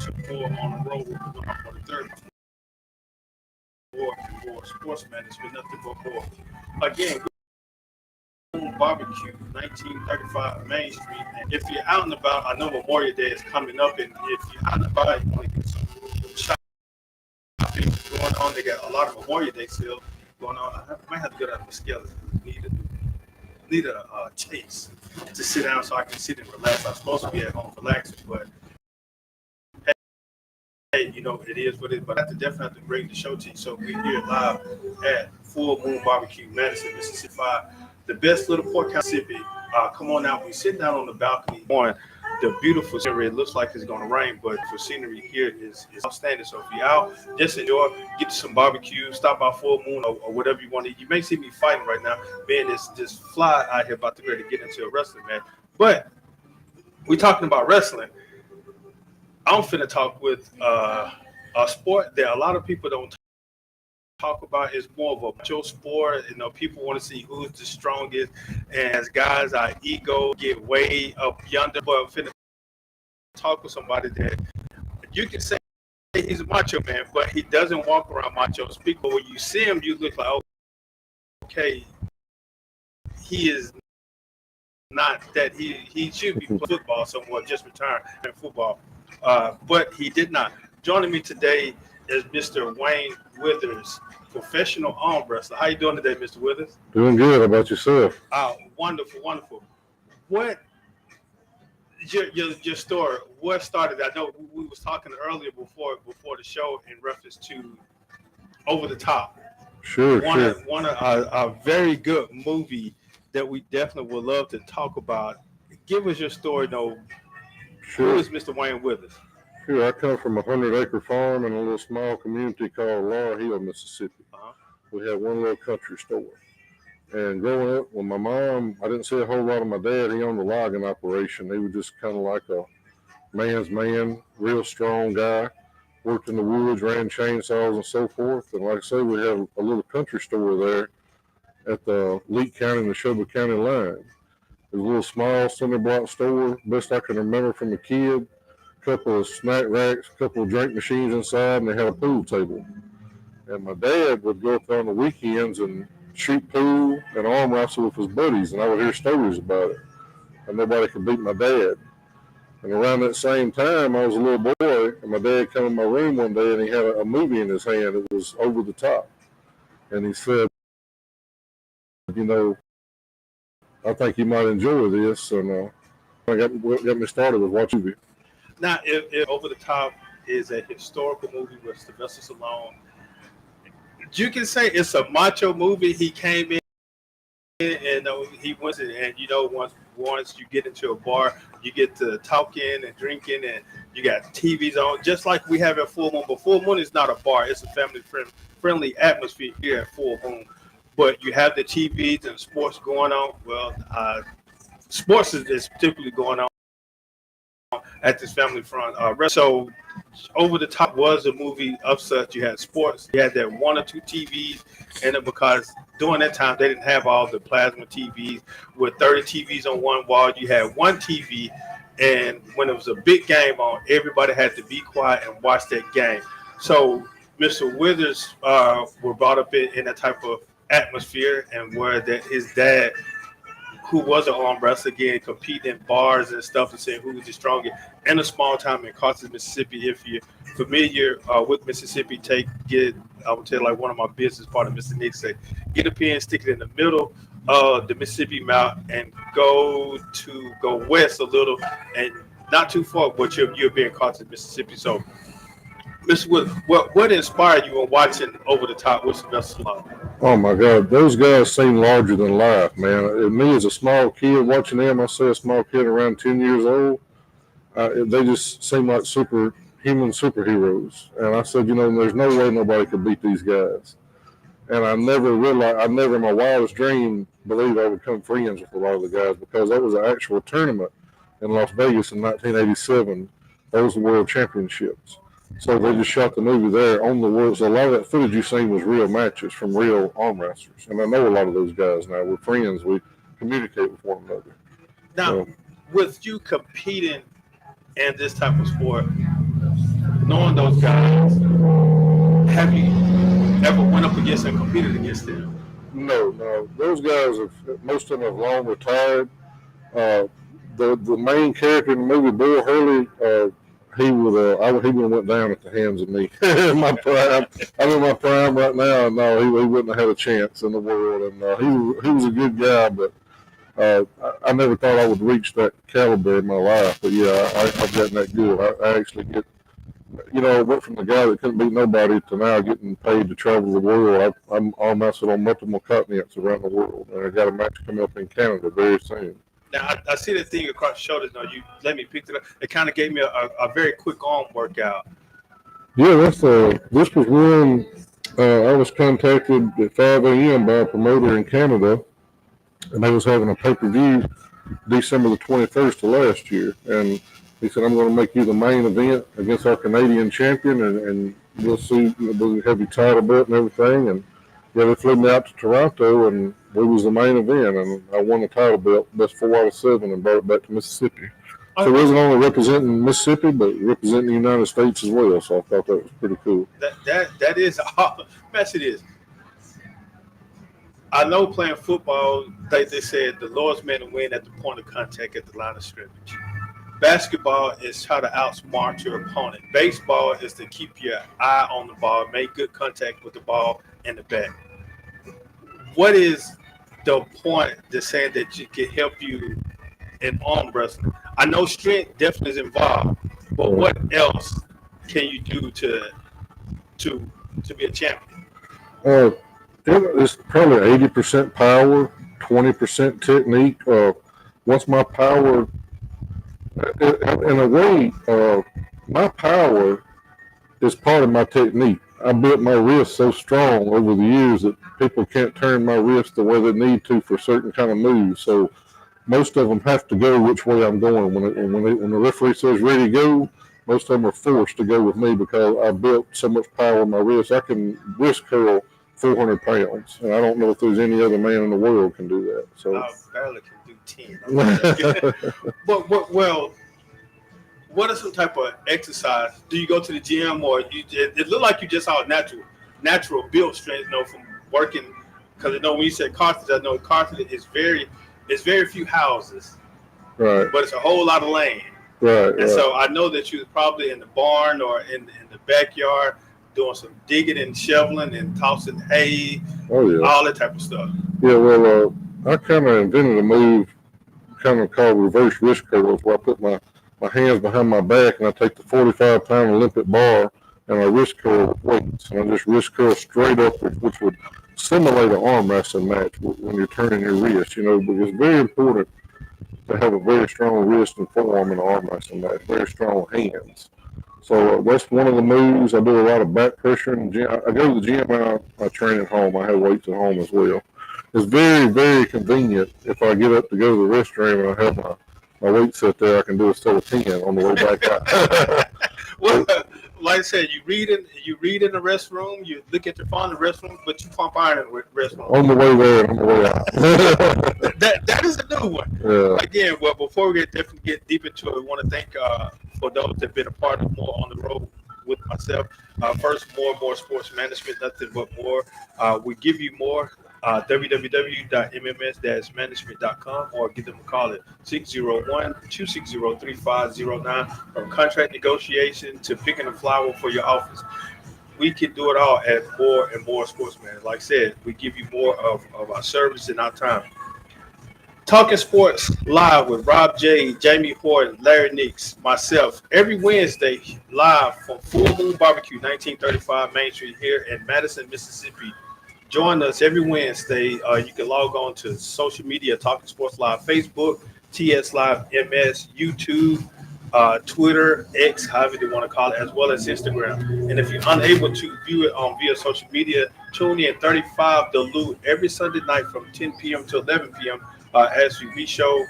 to four on the road for the third for sportsman. It's been nothing but more. Again, Barbecue, 1935 Main Street. And if you're out and about, I know Memorial Day is coming up, and if you're out and about, you want to get some shopping going on. They got a lot of Memorial Day sales going on. Might have to get out of the scale. Need a chase to sit down so I can sit and relax. I'm supposed to be at home relaxing, but hey, it is what it is. But I have to definitely have to bring the show to you. So we're here live at Full Moon Barbecue, Madison, Mississippi. The best little port Mississippi. Come on out. We sit down on the balcony on the beautiful scenery. It looks like it's going to rain, but for scenery here is outstanding. So if you're out, just enjoy, get to some barbecue, stop by Full Moon or whatever you want to eat. You may see me fighting right now, being this fly out here about to ready to get into a wrestling match. But we're talking about wrestling. I'm finna talk with a sport that a lot of people don't talk about. Is more of a macho sport. People want to see who's the strongest, and as guys, our ego get way up yonder. But I'm finna talk with somebody that you can say he's a macho man, but he doesn't walk around macho speak. But when you see him, you look like, okay, he is not that. He should be playing football somewhere, just retired in football. But he did not. Joining me today is Mr. Wayne Withers, professional arm wrestler. How you doing today, Mr. Withers? Doing good. How about yourself? Wonderful, wonderful. What your story? What started? I know we was talking earlier before the show in reference to Over the Top. Sure. One a very good movie that we definitely would love to talk about. Give us your story, though. Sure. Who is Mr. Wayne Withers? Sure. I come from a 100-acre farm in a little small community called Laurel Hill, Mississippi. We had one little country store. And growing up, with my mom, I didn't see a whole lot of my dad. He owned a logging operation. He was just kind of like a man's man, real strong guy. Worked in the woods, ran chainsaws and so forth. And like I say, we had a little country store there at the Leake County and the Neshoba County line. It was a little small cinder block store, best I can remember from a kid. A couple of snack racks, a couple of drink machines inside, and they had a pool table. And my dad would go up there on the weekends and shoot pool and arm wrestle with his buddies, and I would hear stories about it. And nobody could beat my dad. And around that same time, I was a little boy, and my dad came in my room one day, and he had a movie in his hand. It was Over the Top. And he said, I think you might enjoy this. And got me started with watching it. Now, if Over the Top is a historical movie with Sylvester Stallone, you can say it's a macho movie. He came in and he wants it, and once you get into a bar, you get to talking and drinking, and you got TVs on, just like we have at Full Moon. But Full Moon is not a bar; it's a family atmosphere here at Full Moon. But you have the TVs and sports going on. Well, sports is typically going on at this family front. So Over the Top was a movie of such. You had sports, you had that one or two TVs, and because during that time they didn't have all the plasma TVs with 30 TVs on one wall. You had one TV, and when it was a big game on, everybody had to be quiet and watch that game. So Mr. Withers were brought up in that type of atmosphere, and where that his dad, who was an arm wrestler, again, compete in bars and stuff and saying who was the strongest in a small town in Carthage, Mississippi. If you're familiar with Mississippi, I would tell like one of my business partners, Mr. Nick, say, get a pen, stick it in the middle of the Mississippi Mount and go west a little and not too far, but you'll be in Carthage, Mississippi. So, Mr. Wood, what inspired you in watching Over the Top with Sylvester Stallone? Oh my God, those guys seem larger than life, man. And me as a small kid watching them, I say a small kid around 10 years old, they just seem like superhuman superheroes. And I said, there's no way nobody could beat these guys. And I never in my wildest dream believed I would become friends with a lot of the guys, because that was an actual tournament in Las Vegas in 1987. Those were world championships. So they just shot the movie there on the world. So a lot of that footage you seen was real matches from real arm wrestlers. And I know a lot of those guys now. We're friends. We communicate with one another. Now, with you competing in this type of sport, knowing those guys, have you ever went up against and competed against them? No. Those guys, most of them have long retired. The main character in the movie, Bill Hurley, he would have went down at the hands of me. In my prime, I'm in my prime right now. No, he wouldn't have had a chance in the world. And he was a good guy, but I never thought I would reach that caliber in my life. But yeah, I've gotten that good. I actually get, I went from the guy that couldn't beat nobody to now getting paid to travel the world. I'm arm wrestling on multiple continents around the world, and I got a match coming up in Canada very soon. Now, I see the thing across the shoulders. Now, you let me pick it up. It kind of gave me a very quick arm workout. Yeah, this was when I was contacted at 5 a.m. by a promoter in Canada, and they was having a pay-per-view December the 21st of last year. And he said, I'm going to make you the main event against our Canadian champion, and we'll see, we'll have you title belt and everything. And yeah, they flew me out to Toronto, and we was the main event, and I won the title belt, best 4 out of 7, and brought it back to Mississippi. So it wasn't only representing Mississippi, but representing the United States as well. So I thought that was pretty cool. That is mess it is. I know playing football, they said the lowest man to win at the point of contact at the line of scrimmage. Basketball is try to outsmart your opponent. Baseball is to keep your eye on the ball, make good contact with the ball and the bat. What is the point that's saying that you can help you in arm wrestling? I know strength definitely is involved, but what else can you do to be a champion? It's probably 80% power, 20% technique. Once my power, in a way, my power is part of my technique. I built my wrist so strong over the years that people can't turn my wrist the way they need to for certain kind of moves. So most of them have to go which way I'm going. When the referee says ready to go, most of them are forced to go with me because I built so much power in my wrist. I can wrist curl 400 pounds, and I don't know if there's any other man in the world can do that. So I barely can do 10. But what are some type of exercise? Do you go to the gym, or it looked like you just saw natural build strength, from working? Because when you said Carthage, I know Carthage is very few houses, right? But it's a whole lot of land, right? And so I know that you was probably in the barn or in the backyard doing some digging and shoveling and tossing hay, all that type of stuff. Yeah, well, I kind of invented a move kind of called reverse wrist curls, where I put my hands behind my back and I take the 45-pound Olympic bar and I wrist curl with weights. And I just wrist curl straight up, which would simulate an arm wrestling match when you're turning your wrist, because it's very important to have a very strong wrist and forearm in an arm wrestling match, very strong hands. So that's one of the moves. I do a lot of back pressure in the gym. I go to the gym and I train at home. I have weights at home as well. It's very, very convenient if I get up to go to the restroom and I have my weight set there. I can do a set of 10 on the way back out. Well, like I said, you read in the restroom, you look at your phone in the restroom, but you pump iron in the restroom. On the way there and on the way out. that is a new one. Yeah. Again, well, before we get deep into it, we want to thank for those that have been a part of More on the Road with myself. First, more sports management, nothing but more. We give you more. www.mms-management.com, or give them a call at 601-260-3509. From contract negotiation to picking a flower for your office, we can do it all at More and More Sportsman. Like I said, we give you more of our service and our time. Talking Sports Live with Rob J, Jamie Horton, Larry Nix, myself, every Wednesday live from Full Moon Barbecue, 1935 Main Street here in Madison, Mississippi. Join us every Wednesday. You can log on to social media, Talking Sports Live, Facebook, TS Live MS, YouTube, Twitter, X, however you want to call it, as well as Instagram. And if you're unable to view it via social media, tune in 35 Duluth every Sunday night from 10 p.m. to 11 p.m. As we show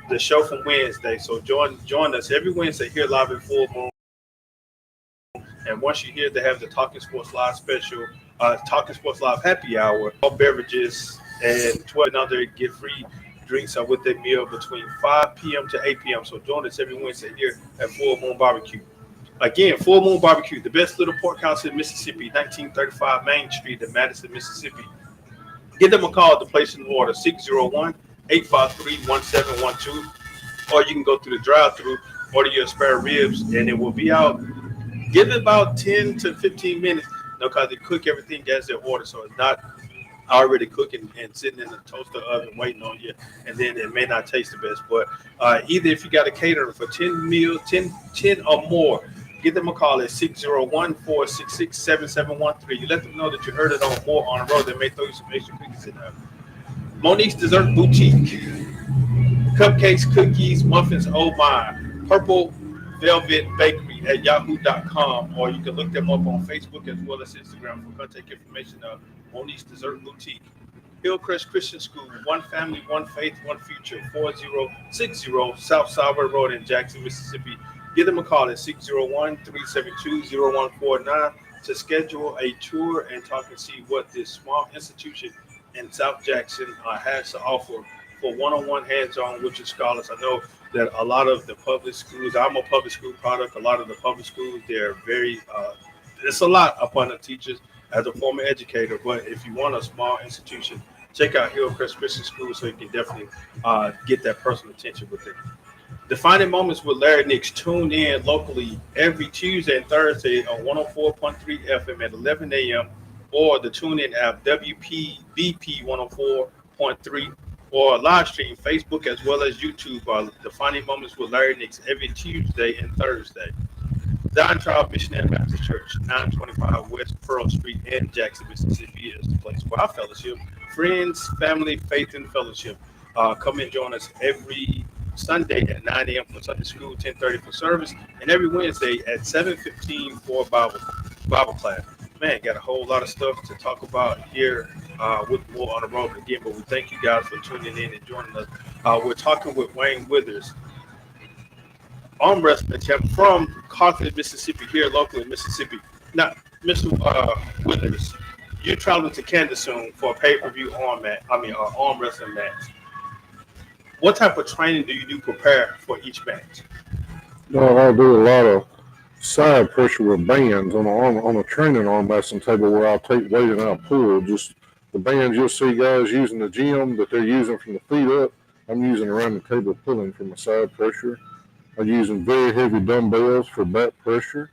the show from Wednesday. So join us every Wednesday here live at Full Moon. And once you hear they have the Talking Sports Live special, Talking Sports Live happy hour, all beverages and 12 and under get free drinks are with their meal between 5 p.m. to 8 p.m. So join us every Wednesday here at Full Moon Barbecue. Again, Full Moon Barbecue, the best little pork house in Mississippi, 1935 Main Street in Madison, Mississippi. Give them a call to place an order, 601-853-1712. Or you can go through the drive-thru, order your spare ribs, and it will be out. Give it about 10 to 15 minutes, because they cook everything as they order. So it's not already cooking and sitting in the toaster oven waiting on you, and then it may not taste the best. But either if you got a catering for 10 meals, 10 or more, give them a call at 601-466-7713. You let them know that you heard it on More on the Road. They may throw you some extra cookies in there. Monique's Dessert Boutique. Cupcakes, cookies, muffins, oh my. Purple Velvet Bakery at yahoo.com, or you can look them up on Facebook as well as Instagram for contact information of Monique's Dessert Boutique. Hillcrest Christian School, one family, one faith, one future, 4060 South Salvador Road in Jackson, Mississippi. Give them a call at 601-372-0149 to schedule a tour and talk and see what this small institution in South Jackson has to offer for one-on-one hands-on with your scholars. I know that a lot of the public schools, I'm a public school product, a lot of the public schools, they're very, it's a lot upon the teachers as a former educator, but if you want a small institution, check out Hillcrest Christian School so you can definitely get that personal attention with it. Defining Moments with Larry Nix. Tune in locally every Tuesday and Thursday on 104.3 FM at 11 a.m. or the TuneIn app WPBP 104.3 or live stream Facebook as well as YouTube. Defining Moments with Larry Nix every Tuesday and Thursday. Zion Trial Missionary Baptist Church, 925 West Pearl Street in Jackson, Mississippi is the place for our fellowship. Friends, family, faith, and fellowship. Come and join us every Sunday at 9 a.m. for Sunday school, 10:30 for service, and every Wednesday at 7:15 for Bible class. Man, got a whole lot of stuff to talk about here with More on the Road again, but we thank you guys for tuning in and joining us. We're talking with Wayne Withers, arm wrestling champ from Carthage, Mississippi, here locally in Mississippi. Now, Mr. Withers, you're traveling to Kansas soon for a pay-per-view arm wrestling match. What type of training do you do prepare for each match? No, I do a lot of side pressure with bands on a training arm wrestling table where I'll take weight and I'll pull. Just the bands you'll see guys using the gym that they're using from the feet up, I'm using around the table pulling for my side pressure. I'm using very heavy dumbbells for back pressure,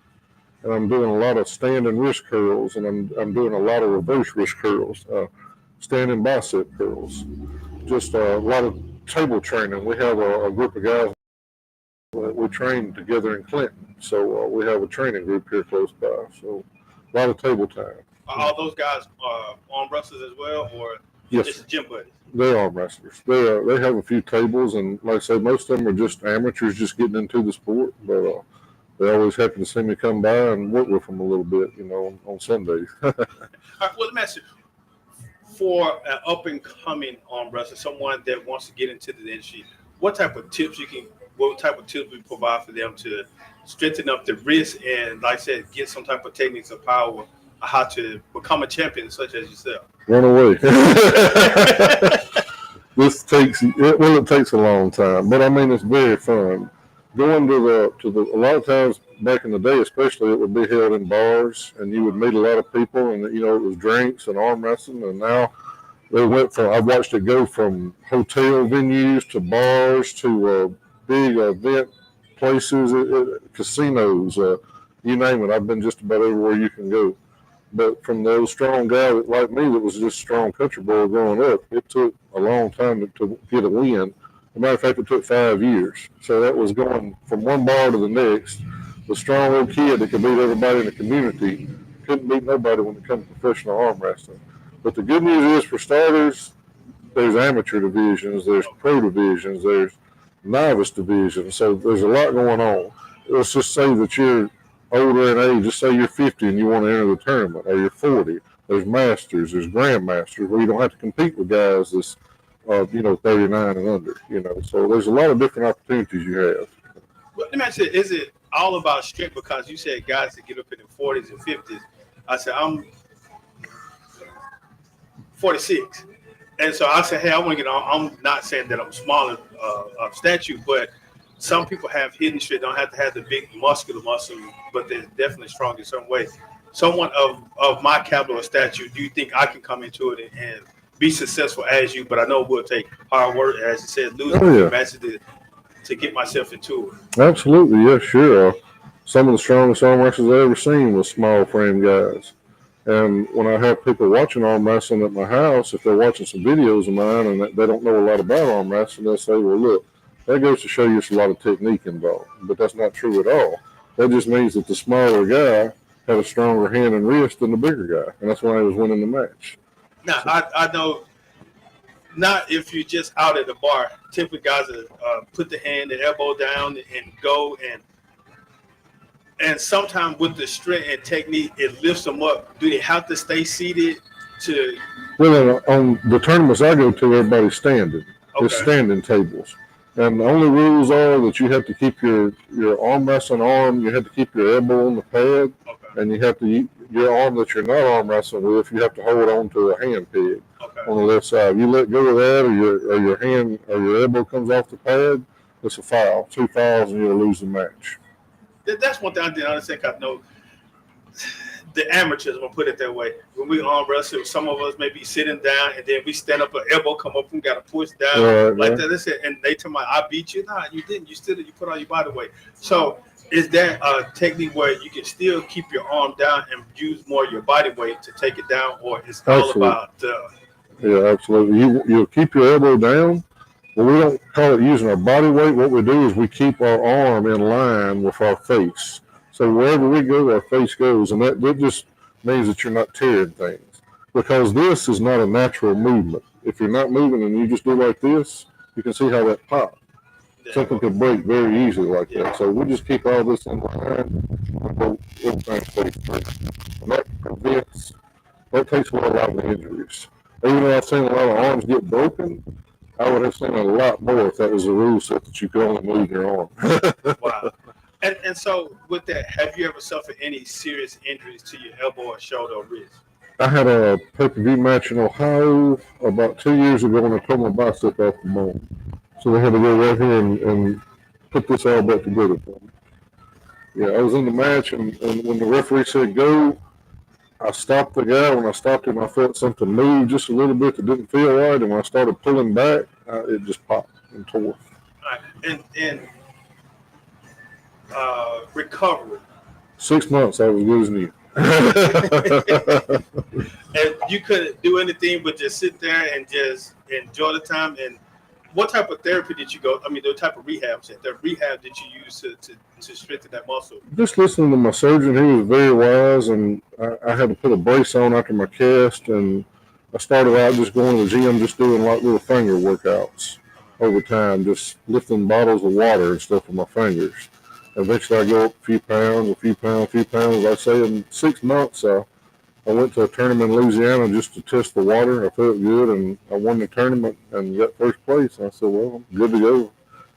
and I'm doing a lot of standing wrist curls, and I'm doing a lot of reverse wrist curls, standing bicep curls. Just a lot of table training. We have a group of guys that we train together in Clinton, so we have a training group here close by. So a lot of table time. Are all those guys arm wrestlers as well, or yes, just gym buddies? They're arm wrestlers. They have a few tables, and like I said, most of them are just amateurs just getting into the sport, but they always happen to see me come by and work with them a little bit, on Sundays. All right, well, let me ask you, for an up-and-coming arm wrestler, someone that wants to get into the industry, what type of tips we provide for them to strengthen up the wrist and, like I said, get some type of techniques of power, how to become a champion such as yourself? Run away. It takes a long time, but I mean, it's very fun. Going to a lot of times back in the day, especially, it would be held in bars, and you would meet a lot of people, and it was drinks and arm wrestling. And now I've watched it go from hotel venues to bars to big event places, casinos, you name it. I've been just about everywhere you can go. But from those strong guys like me that was just a strong country boy growing up, it took a long time to get a win. As a matter of fact, it took 5 years. So that was going from one bar to the next. The strong little kid that could beat everybody in the community couldn't beat nobody when it comes to professional arm wrestling. But the good news is, for starters, there's amateur divisions, there's pro divisions, there's novice divisions. So there's a lot going on. Let's just say that you're older in age. Just say you're 50 and you want to enter the tournament, or you're 40. There's masters, there's grandmasters, where you don't have to compete with guys that's 39 and under. So there's a lot of different opportunities you have. But let me ask you, is it all about strength? Because you said guys that get up in the 40s and 50s. I said, I'm 46. And so I said, hey, I want to get on. I'm not saying that I'm smaller of stature, but some people have hidden strength. Don't have to have the big muscular muscle, but they're definitely strong in some way. Someone of my caliber or stature, do you think I can come into it and be successful as you? But I know it will take hard work, as you said, losing a few matches to get myself into it. Absolutely, yeah, sure. Some of the strongest arm wrestlers I ever seen was small frame guys. And when I have people watching arm wrestling at my house, if they're watching some videos of mine and they don't know a lot about arm wrestling, they'll say, well, look, that goes to show you it's a lot of technique involved. But that's not true at all. That just means that the smaller guy had a stronger hand and wrist than the bigger guy. And that's why he was winning the match. Now, I know not if you're just out at the bar. Typically, guys put the hand, the elbow down and go and sometimes with the strength and technique, it lifts them up. Do they have to stay seated to? Well, on the tournaments I go to, everybody's standing. Okay. It's standing tables. And the only rules are that you have to keep your arm wrestling arm, you have to keep your elbow on the pad, okay. And you have to, your arm that you're not arm wrestling with, you have to hold on to a hand peg, okay. On the left side. If you let go of that or your hand or your elbow comes off the pad, it's a foul. 2 fouls and you'll lose the match. That's one thing I didn't understand. I know the amateurs, I'm going to put it that way. When we arm wrestle, some of us may be sitting down and then we stand up, an elbow come up and got to push down like that. That's it. And they tell me, I beat you. Nah, you didn't. You put all your body weight. So is that a technique where you can still keep your arm down and use more of your body weight to take it down, or it's all about Yeah, absolutely. You'll keep your elbow down. Well, we don't call it using our body weight. What we do is we keep our arm in line with our face. So wherever we go, our face goes. And that just means that you're not tearing things. Because this is not a natural movement. If you're not moving and you just do like this, you can see how that pops. Something could break very easily like that. So we just keep all this in line. Everything stays straight. And that takes away a lot of the injuries. Even though I've seen a lot of arms get broken, I would have seen a lot more if that was a rule set that you could only move your arm. Wow. And so with that, have you ever suffered any serious injuries to your elbow or shoulder or wrist? I had a pay-per-view match in Ohio about 2 years ago when I tore my bicep off the bone. So they had to go right here and put this all back together for me. Yeah, I was in the match, and when the referee said go, I stopped the guy. When I stopped him, I felt something move just a little bit that didn't feel right. And when I started pulling back, it just popped and tore. All right. And recovery. 6 months, I was good as new. And you couldn't do anything but just sit there and just enjoy the time. And what type of therapy did you go? I mean, the type of rehab did you use to strengthen that muscle? Just listening to my surgeon, he was very wise, and I had to put a brace on after my cast, and I started out just going to the gym, just doing like little finger workouts over time, just lifting bottles of water and stuff with my fingers. Eventually, I go up a few pounds. I say in 6 months, I went to a tournament in Louisiana just to test the water. I felt good, and I won the tournament and got first place. And I said, well, I'm good to go.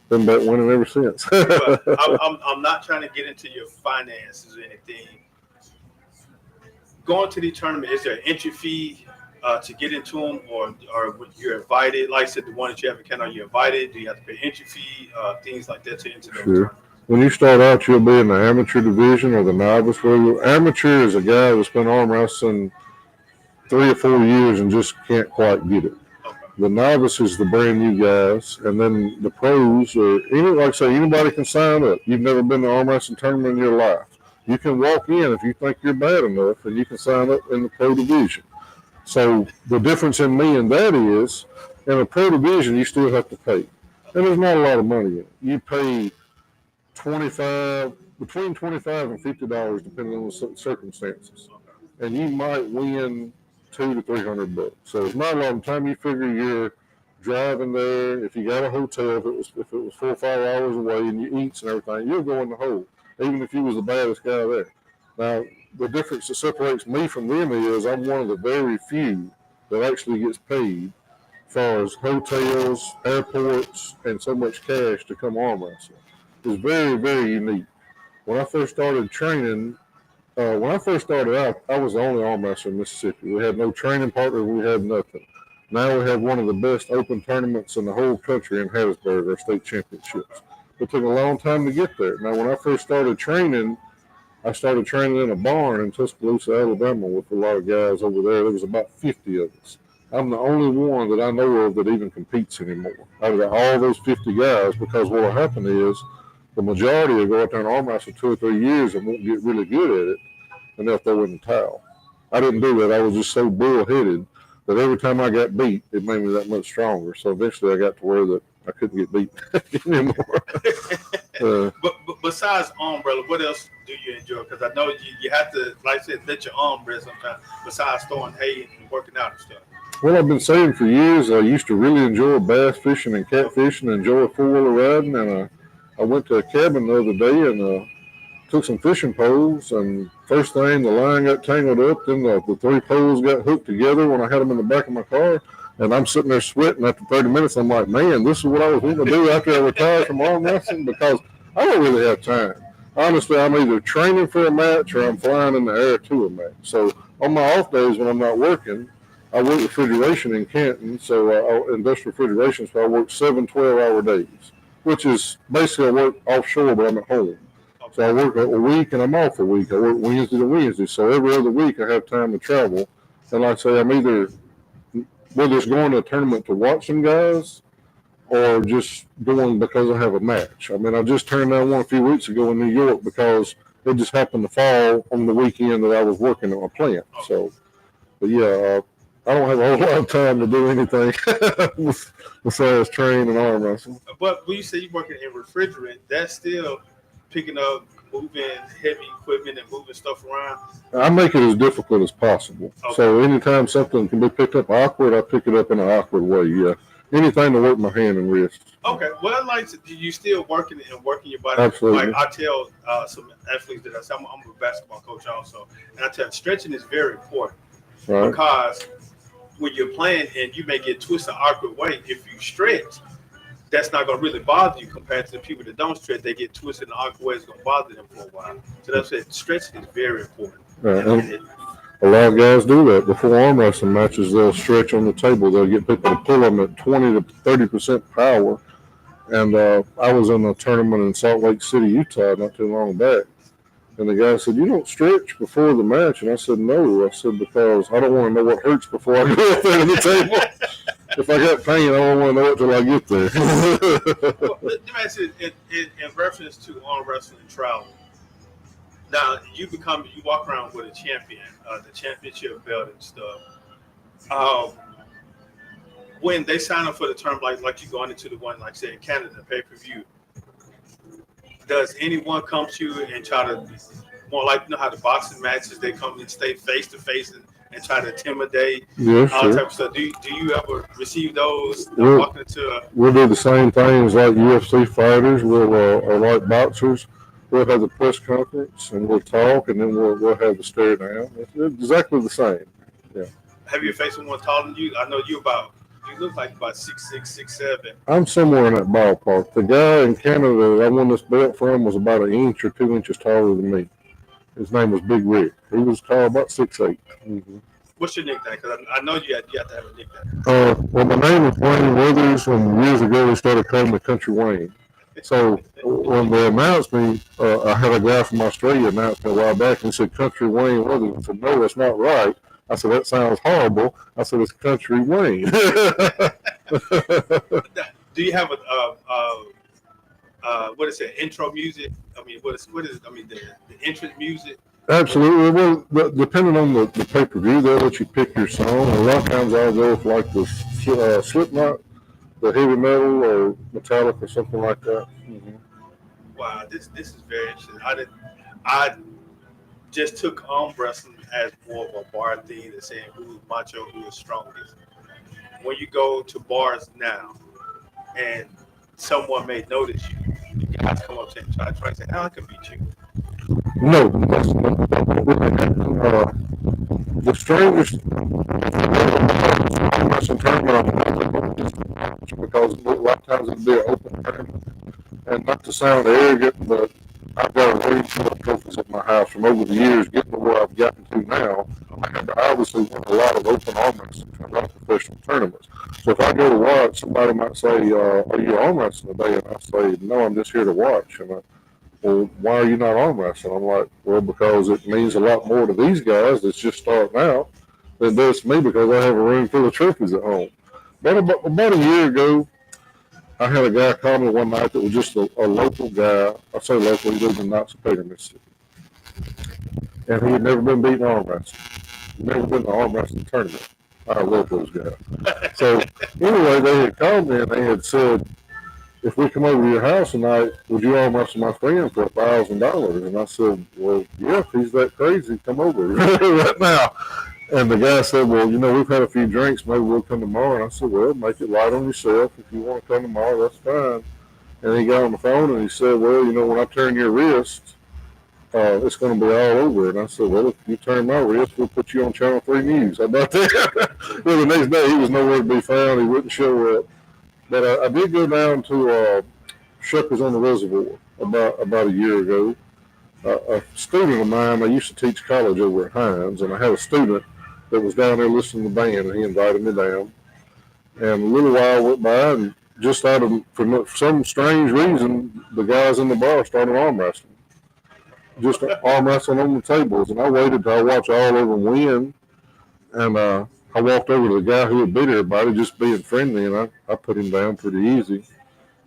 Been back winning ever since. I'm not trying to get into your finances or anything. Going to the tournament, is there an entry fee to get into them, or you're invited? Like I said, the one that you have in Canada, you're invited. Do you have to pay entry fee, things like that to enter those tournaments? When you start out, you'll be in the amateur division or the novice. Amateur is a guy that's been arm wrestling 3 or 4 years and just can't quite get it. Okay. The novice is the brand new guys, and then the pros are like I say, anybody can sign up. You've never been to an arm wrestling tournament in your life. You can walk in if you think you're bad enough, and you can sign up in the pro division. So the difference in me and that is, in a pro division, you still have to pay, and there's not a lot of money in it. You pay between $25 and $50, depending on the circumstances, and you might win $200 to $300. So it's not a lot of time. You figure you're driving there. If you got a hotel, if it was 4 or 5 hours away, and you eat and everything, you'll go in the hole, even if you was the baddest guy there. Now, the difference that separates me from them is I'm one of the very few that actually gets paid far as hotels, airports, and so much cash to come arm wrestling. It was very, very unique. When I first started training, when I first started out, I was the only arm wrestler in Mississippi. We had no training partner. We had nothing. Now we have one of the best open tournaments in the whole country in Hattiesburg, our state championships. It took a long time to get there. Now, when I first started training, I started training in a barn in Tuscaloosa, Alabama, with a lot of guys over there. There was about 50 of us. I'm the only one that I know of that even competes anymore out of all those 50 guys, because what will happen is the majority will go out there and arm wrestle 2 or 3 years and won't get really good at it, and they'll throw in the towel. I didn't do that. I was just so bullheaded that every time I got beat, it made me that much stronger. So eventually I got to where that I couldn't get beat anymore. But besides arm wrestling, what else do you enjoy? Because I know you have to, like I said, let your arm rest sometimes, besides throwing hay and working out and stuff. Well, I've been saying for years, I used to really enjoy bass fishing and catfishing, enjoy four-wheeler riding, and I went to a cabin the other day and took some fishing poles, and first thing, the line got tangled up, then the 3 poles got hooked together when I had them in the back of my car, and I'm sitting there sweating after 30 minutes. I'm like, man, this is what I was wanting to do after I retired from arm wrestling, because I don't really have time. Honestly, I'm either training for a match or I'm flying in the air to a match. So on my off days when I'm not working, I work refrigeration in Canton, so industrial refrigeration, so I work 7 12-hour days, which is basically I work offshore, but I'm at home. So I work a week and I'm off a week. I work Wednesday to Wednesday. So every other week I have time to travel. And like I say, I'm either, whether it's going to a tournament to watch some guys or just going because I have a match. I mean, I just turned down one a few weeks ago in New York because it just happened to fall on the weekend that I was working at my plant. So, but yeah, I don't have a whole lot of time to do anything besides train and arm wrestle. But when you say you're working in refrigerant, that's still picking up, moving heavy equipment and moving stuff around. I make it as difficult as possible. Okay. So anytime something can be picked up awkward, I pick it up in an awkward way. Yeah, anything to work my hand and wrist. Okay, well, like you still working and working your body. Absolutely. Like I tell some athletes that I'm a basketball coach also, and I tell stretching is very important, right? Because when you're playing and you may get twisted awkward way, if you stretch, that's not going to really bother you compared to the people that don't stretch. They get twisted in awkward ways, it's going to bother them for a while. So that's it. Stretching is very important. Right. A lot of guys do that. Before arm wrestling matches, they'll stretch on the table. They'll get people to pull them at 20 to 30% power. And I was in a tournament in Salt Lake City, Utah, not too long back. And the guy said, "You don't stretch before the match?" And I said, "No." I said, "Because I don't want to know what hurts before I go up there to the table. If I got pain, I don't want to know it till I get there." Well, let me ask you, in reference to arm wrestling travel, now you walk around with a champion, the championship belt and stuff. When they sign up for the term, like you going into the one, like say in Canada, pay-per-view, does anyone come to you and try to, more like, you know how the boxing matches, they come and stay face to face and try to intimidate, all sure. Type of stuff. Do you ever receive those? We'll do the same things like UFC fighters. Or like boxers. We'll have the press conference and we'll talk, and then we'll have the stare down. It's exactly the same. Yeah. Have you faced someone taller than you? I know you look like about 6'6", 6'7". I'm somewhere in that ballpark. The guy in Canada that I won this belt from was about 1 inch or 2 inches taller than me. His name was Big Rick. He was tall, about 6'8". Mm-hmm. What's your nickname? Because I know you have to have a nickname. Well, my name was Wayne Withers, and years ago they started calling me Country Wayne. So when they announced me, I had a guy from Australia announce me a while back, and he said, "Country Wayne Withers." I said, "No, that's not right." I said, "That sounds horrible." I said, "It's Country Wayne." Do you have what is it? Intro music? I mean, what is it? I mean, the entrance music. Absolutely. Well, depending on the pay-per-view, they'll let you pick your song. A lot of times I'll go with like the Slipknot, the heavy metal, or Metallica, or something like that. Mm-hmm. Wow, this is very interesting. I just took arm wrestling as more of a bar thing and saying who is macho, who is strongest. When you go to bars now and someone may notice you guys come up to him and try to say, "How I can beat you?" No, that's not what really happened. the strangest arm wrestling tournament because a lot of times it'd be an open tournament. And not to sound arrogant, but I've got a range of trophies at my house from over the years getting to where I've gotten to now. I had to obviously win a lot of open arm wrestling, a lot of professional tournaments. So if I go to watch, somebody might say, are you arm wrestling today? And I say, no, I'm just here to watch. And well, why are you not arm wrestling? I'm like, well, because it means a lot more to these guys that's just starting out than it does to me because I have a room full of trophies at home. But about a year ago, I had a guy call me one night that was just a local guy. I say local, he lives in Knox, Mississippi. And he had never been beaten arm wrestling. Never been to an arm wrestling tournament. I love those guys. So anyway, they had called me and they had said, if we come over to your house tonight, would you arm wrestle my friend for $1,000? And I said, well, yeah, if he's that crazy, come over right now. And the guy said, well, we've had a few drinks. Maybe we'll come tomorrow. And I said, well, make it light on yourself. If you want to come tomorrow, that's fine. And he got on the phone and he said, well, when I turn your wrist, it's going to be all over. And I said, well, if you turn my wrist, we'll put you on Channel 3 News. How about that? Well, the next day he was nowhere to be found. He wouldn't show up. But I did go down to Shuckers on the Reservoir about a year ago. A student of mine, I used to teach college over at Hines, and I had a student that was down there listening to the band, and he invited me down. And a little while went by, and just for some strange reason, the guys in the bar started arm wrestling. Just arm wrestling on the tables. And I waited till I watched all of them win. And I walked over to the guy who had beat everybody, just being friendly, and I put him down pretty easy.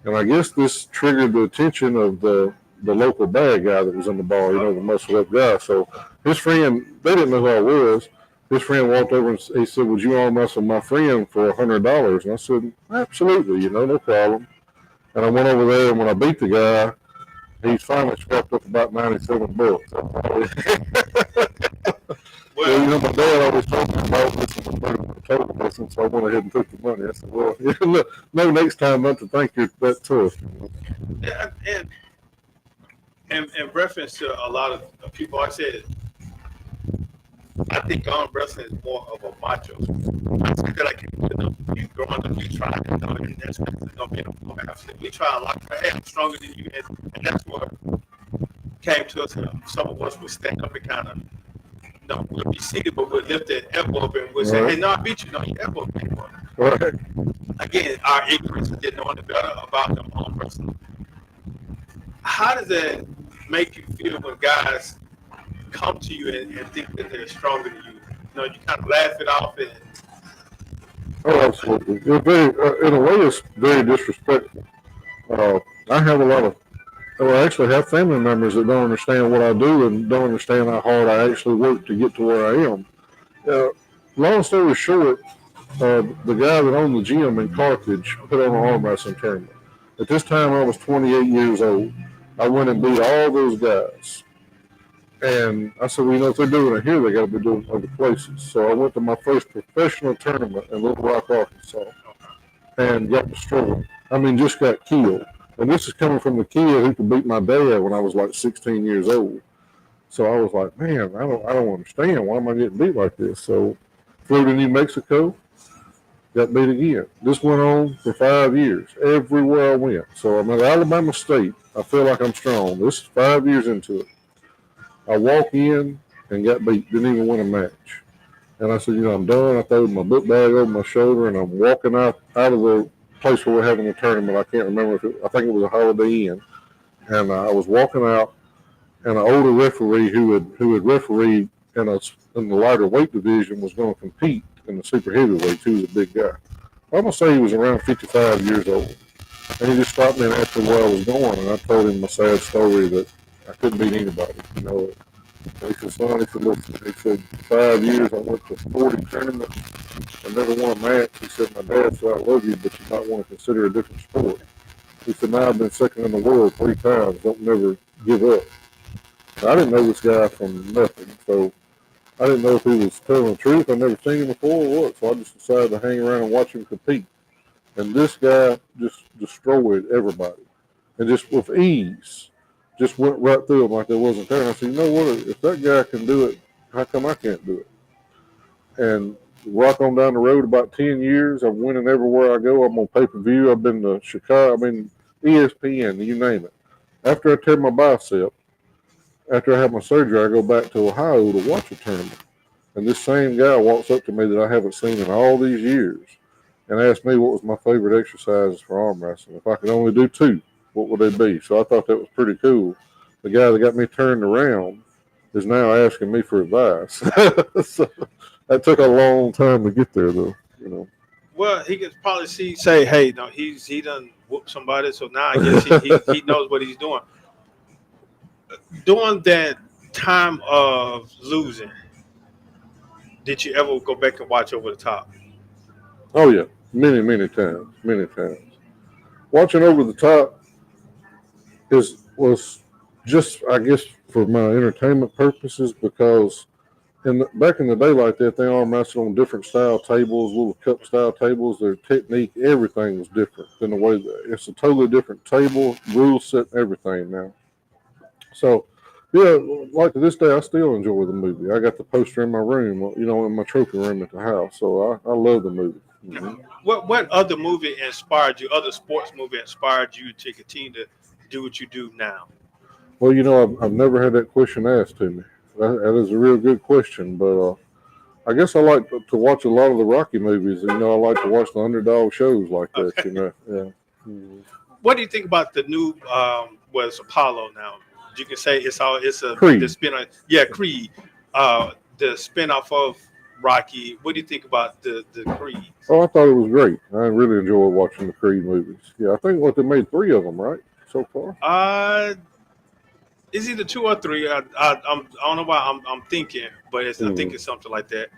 And I guess this triggered the attention of the local bad guy that was in the bar, the muscle up guy. So his friend, they didn't know who I was. His friend walked over and he said, would you arm wrestle my friend for $100? And I said, absolutely, no problem. And I went over there, and when I beat the guy, he's finally scrapped up about $97. Well, my dad always told me about this and the total lesson, so I went ahead and took the money. I said, well, no, next time not to think you're that tough. And in reference to a lot of people, I said, I think arm wrestling is more of a macho. I feel like you growing up, you try, and that's going to be we try a lot. Hey, I'm stronger than you, and that's what came to us. Some of us would stand up and kind of, we'll be seated, but we'll lift that elbow up and we'll say, hey, no, I beat you. No, your elbow beat me. Right. Again, our ignorance didn't know any better about them arm wrestling. How does that make you feel when guys come to you and think that they're stronger than you? You kind of laugh it off and. Oh, absolutely. In a way, it's very disrespectful. I have I actually have family members that don't understand what I do and don't understand how hard I actually work to get to where I am. Long story short, the guy that owned the gym in Carthage put on an arm wrestling tournament. At this time, I was 28 years old. I went and beat all those guys. And I said, well, if they're doing it here, they got to be doing it other places. So I went to my first professional tournament in Little Rock, Arkansas, and got destroyed. Just got killed. And this is coming from the kid who could beat my dad when I was like 16 years old. So I was like, man, I don't understand. Why am I getting beat like this? So flew to New Mexico, got beat again. This went on for 5 years, everywhere I went. So I'm at Alabama State. I feel like I'm strong. This is 5 years into it. I walk in and got beat, didn't even win a match. And I said, I'm done. I threw my book bag over my shoulder and I'm walking out of the place where we're having a tournament. I can't remember I think it was a Holiday Inn. And I was walking out, and an older referee who had refereed in the lighter weight division was going to compete in the super heavyweight. He was a big guy. I'm going to say he was around 55 years old. And he just stopped me and asked me where I was going, and I told him my sad story that I couldn't beat anybody. He said, son, listen, he said, 5 years I went to 40 tournaments and never won a match. He said, my dad said, I love you, but you might want to consider a different sport. He said, now I've been second in the world 3 times. Don't never give up. Now, I didn't know this guy from nothing, so I didn't know if he was telling the truth. I'd never seen him before or what, so I just decided to hang around and watch him compete. And this guy just destroyed everybody. And just with ease, just went right through him like there wasn't there. And I said, you know what, if that guy can do it, how come I can't do it? and rock on down the road about 10 years. I'm winning everywhere I go. I'm on pay-per-view. I've been to Chicago. I mean, ESPN, you name it. After I tear my bicep, after I have my surgery, I go back to Ohio to watch a tournament. And this same guy walks up to me that I haven't seen in all these years and asked me what was my favorite exercises for arm wrestling. If I could only do two, what would they be? So I thought that was pretty cool. The guy that got me turned around is now asking me for advice. So that took a long time to get there, though. You know. Well, he could probably say, hey, no, he done whooped somebody, so now I guess he knows what he's doing. During that time of losing, did you ever go back and watch Over the Top? Oh yeah, many times. Watching Over the Top was just, I guess, for my entertainment purposes, because back in the day like that, they arm wrestled on different style tables, little cup style tables. Their technique, everything was different than the way it's a totally different table, rule set, everything now. So, yeah, like to this day, I still enjoy the movie. I got the poster in my room, in my trophy room at the house. So I love the movie. Mm-hmm. What other movie inspired you? Other sports movie inspired you to continue to do what you do now? Well, I've never had that question asked to me. That is a real good question, but I guess I like to watch a lot of the Rocky movies. I like to watch the underdog shows like that. Okay. Yeah. Mm-hmm. What do you think about the new was Apollo now? You can say it's Creed. The spin-off. Yeah, Creed. The spin-off of Rocky. What do you think about the Creed? Oh, I thought it was great. I really enjoyed watching the Creed movies. Yeah, I think they made 3 of them, right, so far? It's either 2 or 3. I don't know why I'm thinking, but I think it's something like that.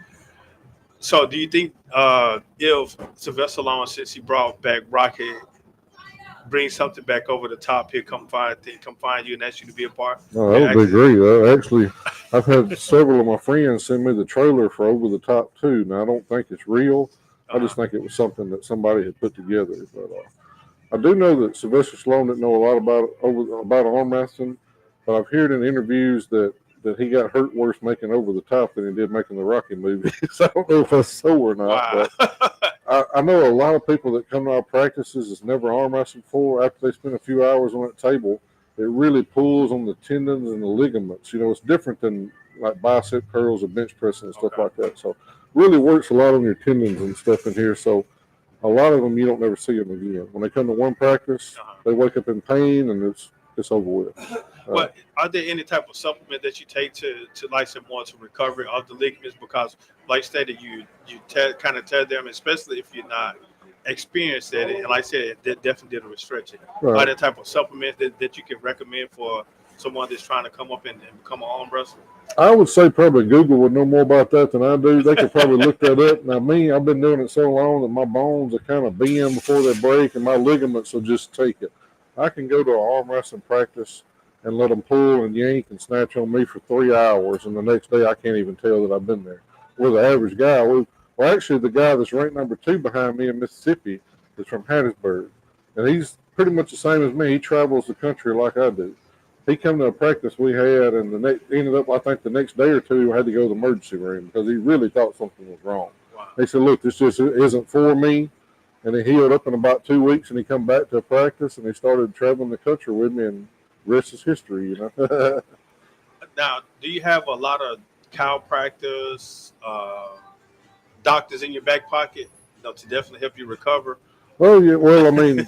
So, do you think if Sylvester Stallone, since he brought back Rocky, bring something back over the top, he'll come find you and ask you to be a part? Oh, that would be great. Actually, I've had several of my friends send me the trailer for Over the Top too. Now, I don't think it's real. I just think it was something that somebody had put together. But I do know that Sylvester Stallone didn't know a lot about arm wrestling, but I've heard in interviews that he got hurt worse making Over the Top than he did making the Rocky movie. So I don't know if that's so or not. Wow. But I know a lot of people that come to our practices has never arm wrestled before. After they spend a few hours on that table, it really pulls on the tendons and the ligaments. It's different than like bicep curls or bench pressing and stuff like that. So really works a lot on your tendons and stuff in here. So a lot of them you don't never see them again. When they come to one practice, they wake up in pain and it's over with. But are there any type of supplement that you take to like some more to recovery of the ligaments? Because like stated, you kind of tear them, especially if you're not experienced at it. And like I said, that definitely did a stretching. Right. Are there type of supplements that you can recommend for someone that's trying to come up and become an arm wrestler? I would say probably Google would know more about that than I do. They could probably look that up. Now, I've been doing it so long that my bones are kind of bend before they break, and my ligaments will just take it. I can go to an arm wrestling practice and let them pull and yank and snatch on me for 3 hours, and the next day I can't even tell that I've been there. We're the average guy. Well, actually, the guy that's ranked number 2 behind me in Mississippi is from Hattiesburg, and he's pretty much the same as me. He travels the country like I do. He come to a practice we had, and ended up, I think, the next day or two, I had to go to the emergency room because he really thought something was wrong. Wow. He said, look, this just isn't for me. And he healed up in about 2 weeks, and he come back to a practice, and he started traveling the country with me, and rest is history, Now, do you have a lot of chiropractors, doctors in your back pocket, to definitely help you recover? Oh yeah, well, I mean,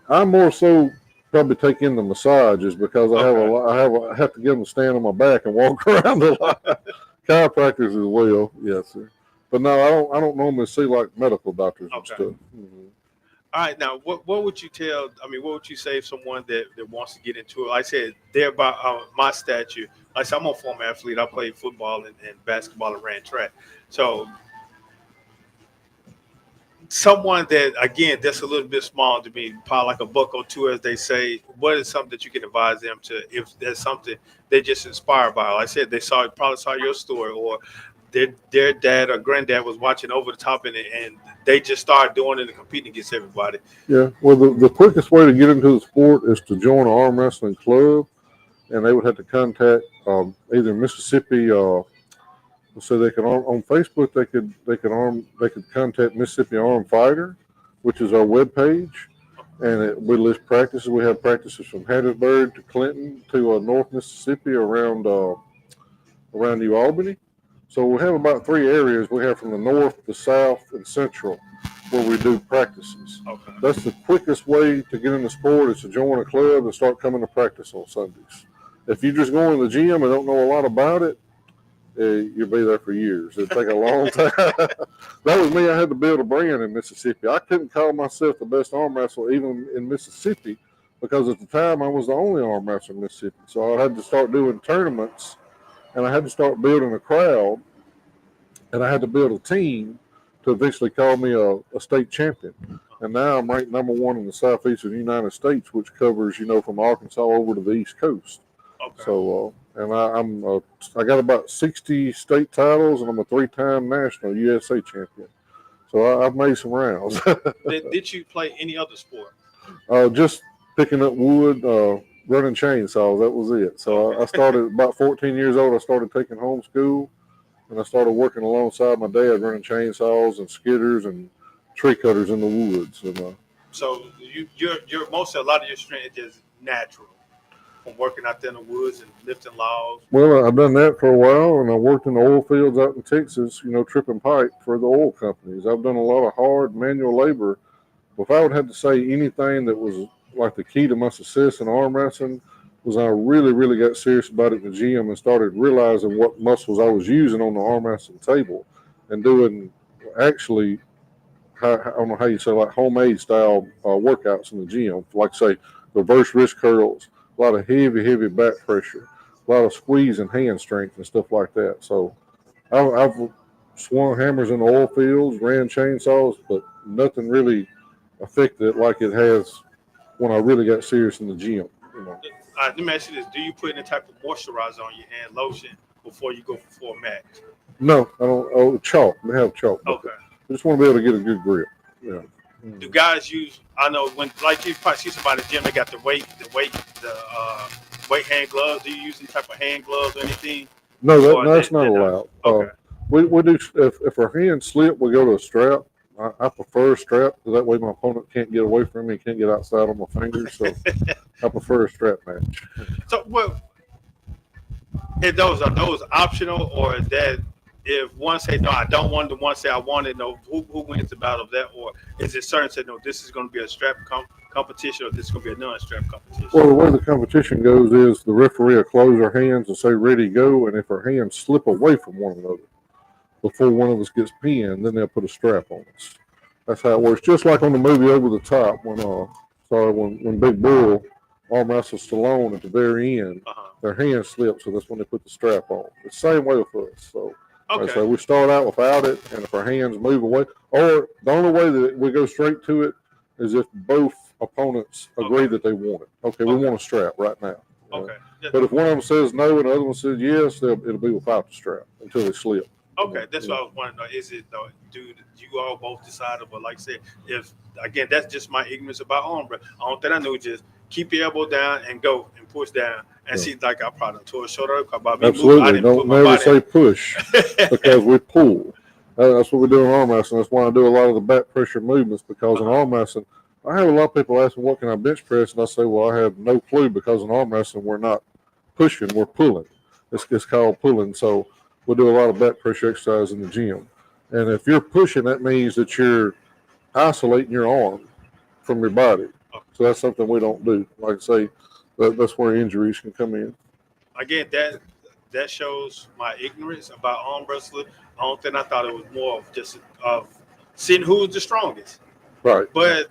I more so probably take in the massages because I have to get them to stand on my back and walk around a lot. Chiropractors as well, yes, sir. But no, I don't normally see like medical doctors and stuff. Mm-hmm. All right, now what would you tell? I mean, what would you say if someone that wants to get into it? Like I said, they're about my stature. Like I said, I'm a former athlete. I played football and basketball and ran track. So someone that, again, that's a little bit small to me, probably like a buck or two, as they say. What is something that you can advise them to, if there's something they're just inspired by? Like I said, they probably saw your story, or their dad or granddad was watching Over the Top and they just started doing it and competing against everybody. Yeah, well, the quickest way to get into the sport is to join an arm wrestling club, and they would have to contact either Mississippi So they can on Facebook they could contact Mississippi Armed Fighter, which is our webpage, and we list practices. We have practices from Hattiesburg to Clinton to North Mississippi around New Albany. So we have about 3 areas. We have from the north, the south, and central where we do practices. Okay. That's the quickest way to get in the sport is to join a club and start coming to practice on Sundays. If you just go in the gym and don't know a lot about it, you'll be there for years. It'd take a long time. That was me. I had to build a brand in Mississippi. I couldn't call myself the best arm wrestler even in Mississippi because at the time I was the only arm wrestler in Mississippi. So I had to start doing tournaments and I had to start building a crowd and I had to build a team to eventually call me a state champion. And now I'm ranked #1 in the southeastern United States, which covers, from Arkansas over to the East Coast. Okay. So, and I got about 60 state titles, and I'm a 3-time national USA champion. So I've made some rounds. Did you play any other sport? Just picking up wood, running chainsaws. That was it. So I started about 14 years old. I started taking homeschool, and I started working alongside my dad, running chainsaws and skidders and tree cutters in the woods. And, so you're mostly a lot of your strength is natural. From working out there in the woods and lifting logs? Well, I've done that for a while, and I worked in the oil fields out in Texas, tripping pipe for the oil companies. I've done a lot of hard manual labor. If I would have to say anything that was like the key to my success in arm wrestling was I really, really got serious about it in the gym and started realizing what muscles I was using on the arm wrestling table and doing actually, I don't know how you say, like homemade style workouts in the gym, like say reverse wrist curls, a lot of heavy back pressure, a lot of squeeze and hand strength and stuff like that. So I've swung hammers in the oil fields, ran chainsaws, but nothing really affected it like it has when I really got serious in the gym. Let me ask you this. Do you put any type of moisturizer on your hand, lotion, before you go for a match? No, I don't. Oh, chalk. They have chalk. Okay. I just want to be able to get a good grip. Yeah. Do guys use? I know when, like you probably see somebody in the gym, they got the weight hand gloves. Do you use any type of hand gloves or anything? No, that's not allowed. Okay. We do if our hands slip, we go to a strap. I prefer a strap because that way my opponent can't get away from me, can't get outside on my fingers. So I prefer a strap match. So, well, are those optional, or is that if one say no, I don't want it, one say I want it, no, who wins the battle of that, or is it certain say no, this is going to be a strap competition, or this is going to be a non-strap competition? Well, the way the competition goes is the referee will close our hands and say ready, go, and if our hands slip away from one another before one of us gets pinned, then they'll put a strap on us. That's how it works. Just like on the movie Over the Top, when Big Bull arm wrestled Stallone at the very end, their hands slipped, so that's when they put the strap on. It's the same way with us. So, so we start out without it, and if our hands move away, or the only way that we go straight to it is if both opponents agree that they want it. Okay, we want a strap right now. Okay. But if one of them says no and the other one says yes, it'll be without the strap until they slip. Okay, that's what I was wanting to know. Is it though? Do you all both decide? But like I said, if again, that's just my ignorance about arm wrestling. The only thing I know is just keep your elbow down and go and push down. And see, like I probably tore a shoulder. Absolutely, don't never say push because we pull. That's what we do in arm wrestling. That's why I do a lot of the back pressure movements because in arm wrestling, I have a lot of people ask me what can I bench press, and I say, well, I have no clue because in arm wrestling we're not pushing, we're pulling. It's called pulling. So we'll do a lot of back pressure exercise in the gym. And if you're pushing, that means that you're isolating your arm from your body. So that's something we don't do. Like I say, that's where injuries can come in. Again, that shows my ignorance about arm wrestling. I don't think I thought it was more of just seeing who's the strongest. Right. But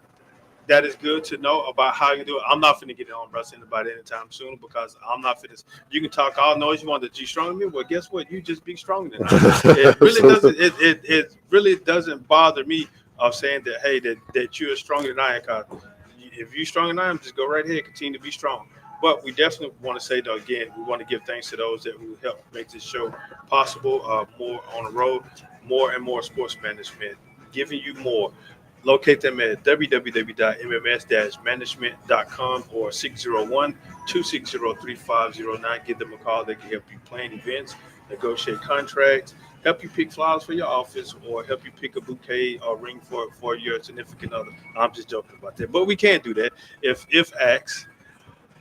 that is good to know about how you do it. I'm not finna get on wrestling about it anytime soon because I'm not finna. You can talk all noise you want to G stronger than me. Well, guess what? You just be stronger than me. It really doesn't. It really doesn't bother me of saying that hey that you're stronger than I am. Cause if you're stronger than I am, just go right ahead, continue to be strong. But we definitely want to say though again, we want to give thanks to those that will help make this show possible. More on the road, more and more sports management, giving you more. Locate them at www.mms-management.com or 601-260-3509. Give them a call. They can help you plan events, negotiate contracts, help you pick flowers for your office or help you pick a bouquet or ring for your significant other. I'm just joking about that, but we can do that if asked.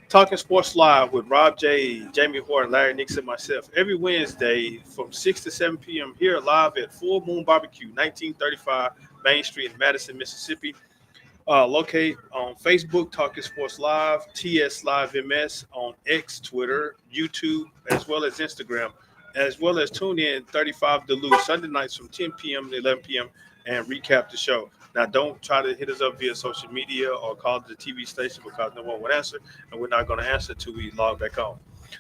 Talking Sports Live with Rob J, Jamie Horn, Larry Nixon, myself every Wednesday from 6 to 7 p.m. here live at Full Moon Barbecue, 1935 Main Street in Madison, Mississippi. Locate on Facebook, Talking Sports Live, TS Live MS on X, Twitter, YouTube, as well as Instagram, as well as tune in 35 Duluth Sunday nights from 10 p.m. to 11 p.m. and recap the show. Now, don't try to hit us up via social media or call the TV station because no one would answer, and we're not going to answer until we log back on.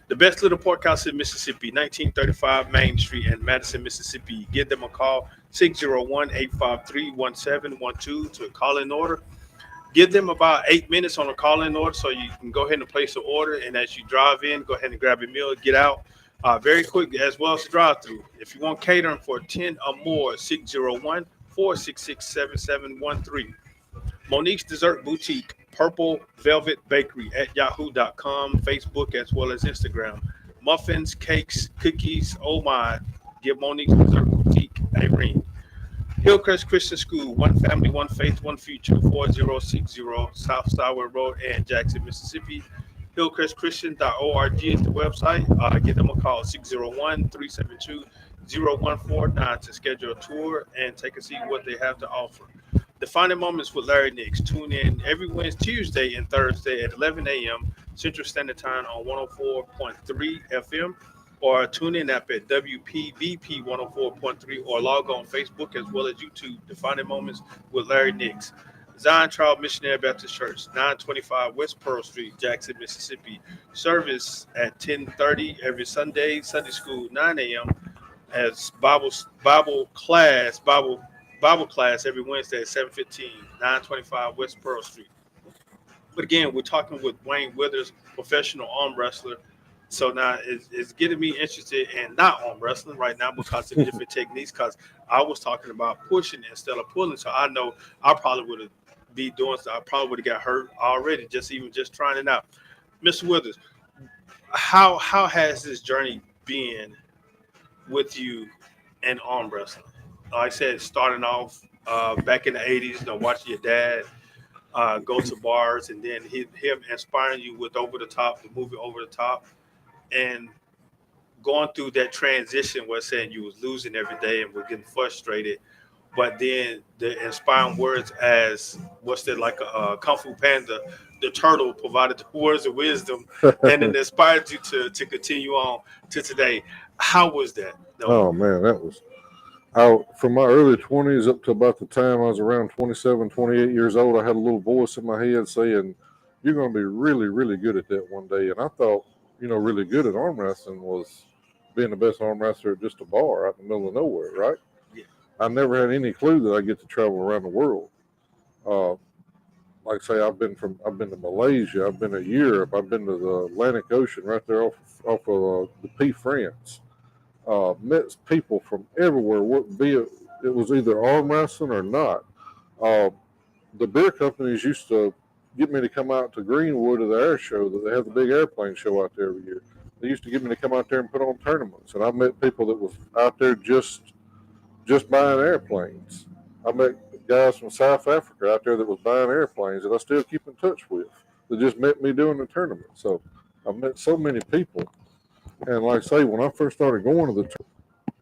The best little porkhouse in Mississippi, 1935 Main Street in Madison, Mississippi. Give them a call, 601-853-1712 to call in order. Give them about 8 minutes on a call-in order so you can go ahead and place an order. And as you drive in, go ahead and grab your meal, get out very quick, as well as the drive-through. If you want catering for 10 or more, 601-466-7713. Monique's Dessert Boutique, Purple Velvet Bakery at yahoo.com, Facebook, as well as Instagram. Muffins, cakes, cookies, oh my. Give Monique's Dessert Boutique a ring. Hillcrest Christian School, one family, one faith, one future, 4060 South Starwood Road and Jackson, Mississippi. HillcrestChristian.org is the website. Give them a call, 601-372-0149 to schedule a tour and take a see what they have to offer. Defining Moments with Larry Nix. Tune in every Wednesday, Tuesday, and Thursday at 11 a.m. Central Standard Time on 104.3 FM. Or tune in app at WPVP 104.3 or log on Facebook as well as YouTube. Defining Moments with Larry Nix. Zion Trial Missionary Baptist Church, 925 West Pearl Street, Jackson, Mississippi. Service at 10:30 every Sunday. Sunday school, 9 a.m. as Bible class every Wednesday at 7:15, 925 West Pearl Street. But again, we're talking with Wayne Withers, professional arm wrestler. So now it's getting me interested in not arm wrestling right now because of different techniques. Because I was talking about pushing instead of pulling. So I know I probably would have be doing so. I probably would have got hurt already just trying it out. Mr. Withers, how has this journey been with you in arm wrestling? Like I said, starting off back in the 80s, watching your dad go to bars, and then him inspiring you with Over the Top, the movie Over the Top, and going through that transition where saying you was losing every day and were getting frustrated, but then the inspiring words as what's that, like a Kung Fu Panda, the turtle provided the words of wisdom and it inspired you to continue on to today. How was that? Oh man, that was from my early 20s up to about the time I was around 27, 28 years old. I had a little voice in my head saying, you're going to be really, really good at that one day. And I thought, really good at arm wrestling was being the best arm wrestler at just a bar out in the middle of nowhere, right? Yeah. I never had any clue that I get to travel around the world. Like I say, I've been to Malaysia, I've been to Europe, I've been to the Atlantic Ocean right there off of the P France. Met people from everywhere, it was either arm wrestling or not. The beer companies used to get me to come out to Greenwood to the air show that they have the big airplane show out there every year. They used to get me to come out there and put on tournaments, and I met people that was out there just buying airplanes. I met guys from South Africa out there that was buying airplanes that I still keep in touch with. That just met me doing the tournament. So I've met so many people, and like I say, when I first started going to the tournament,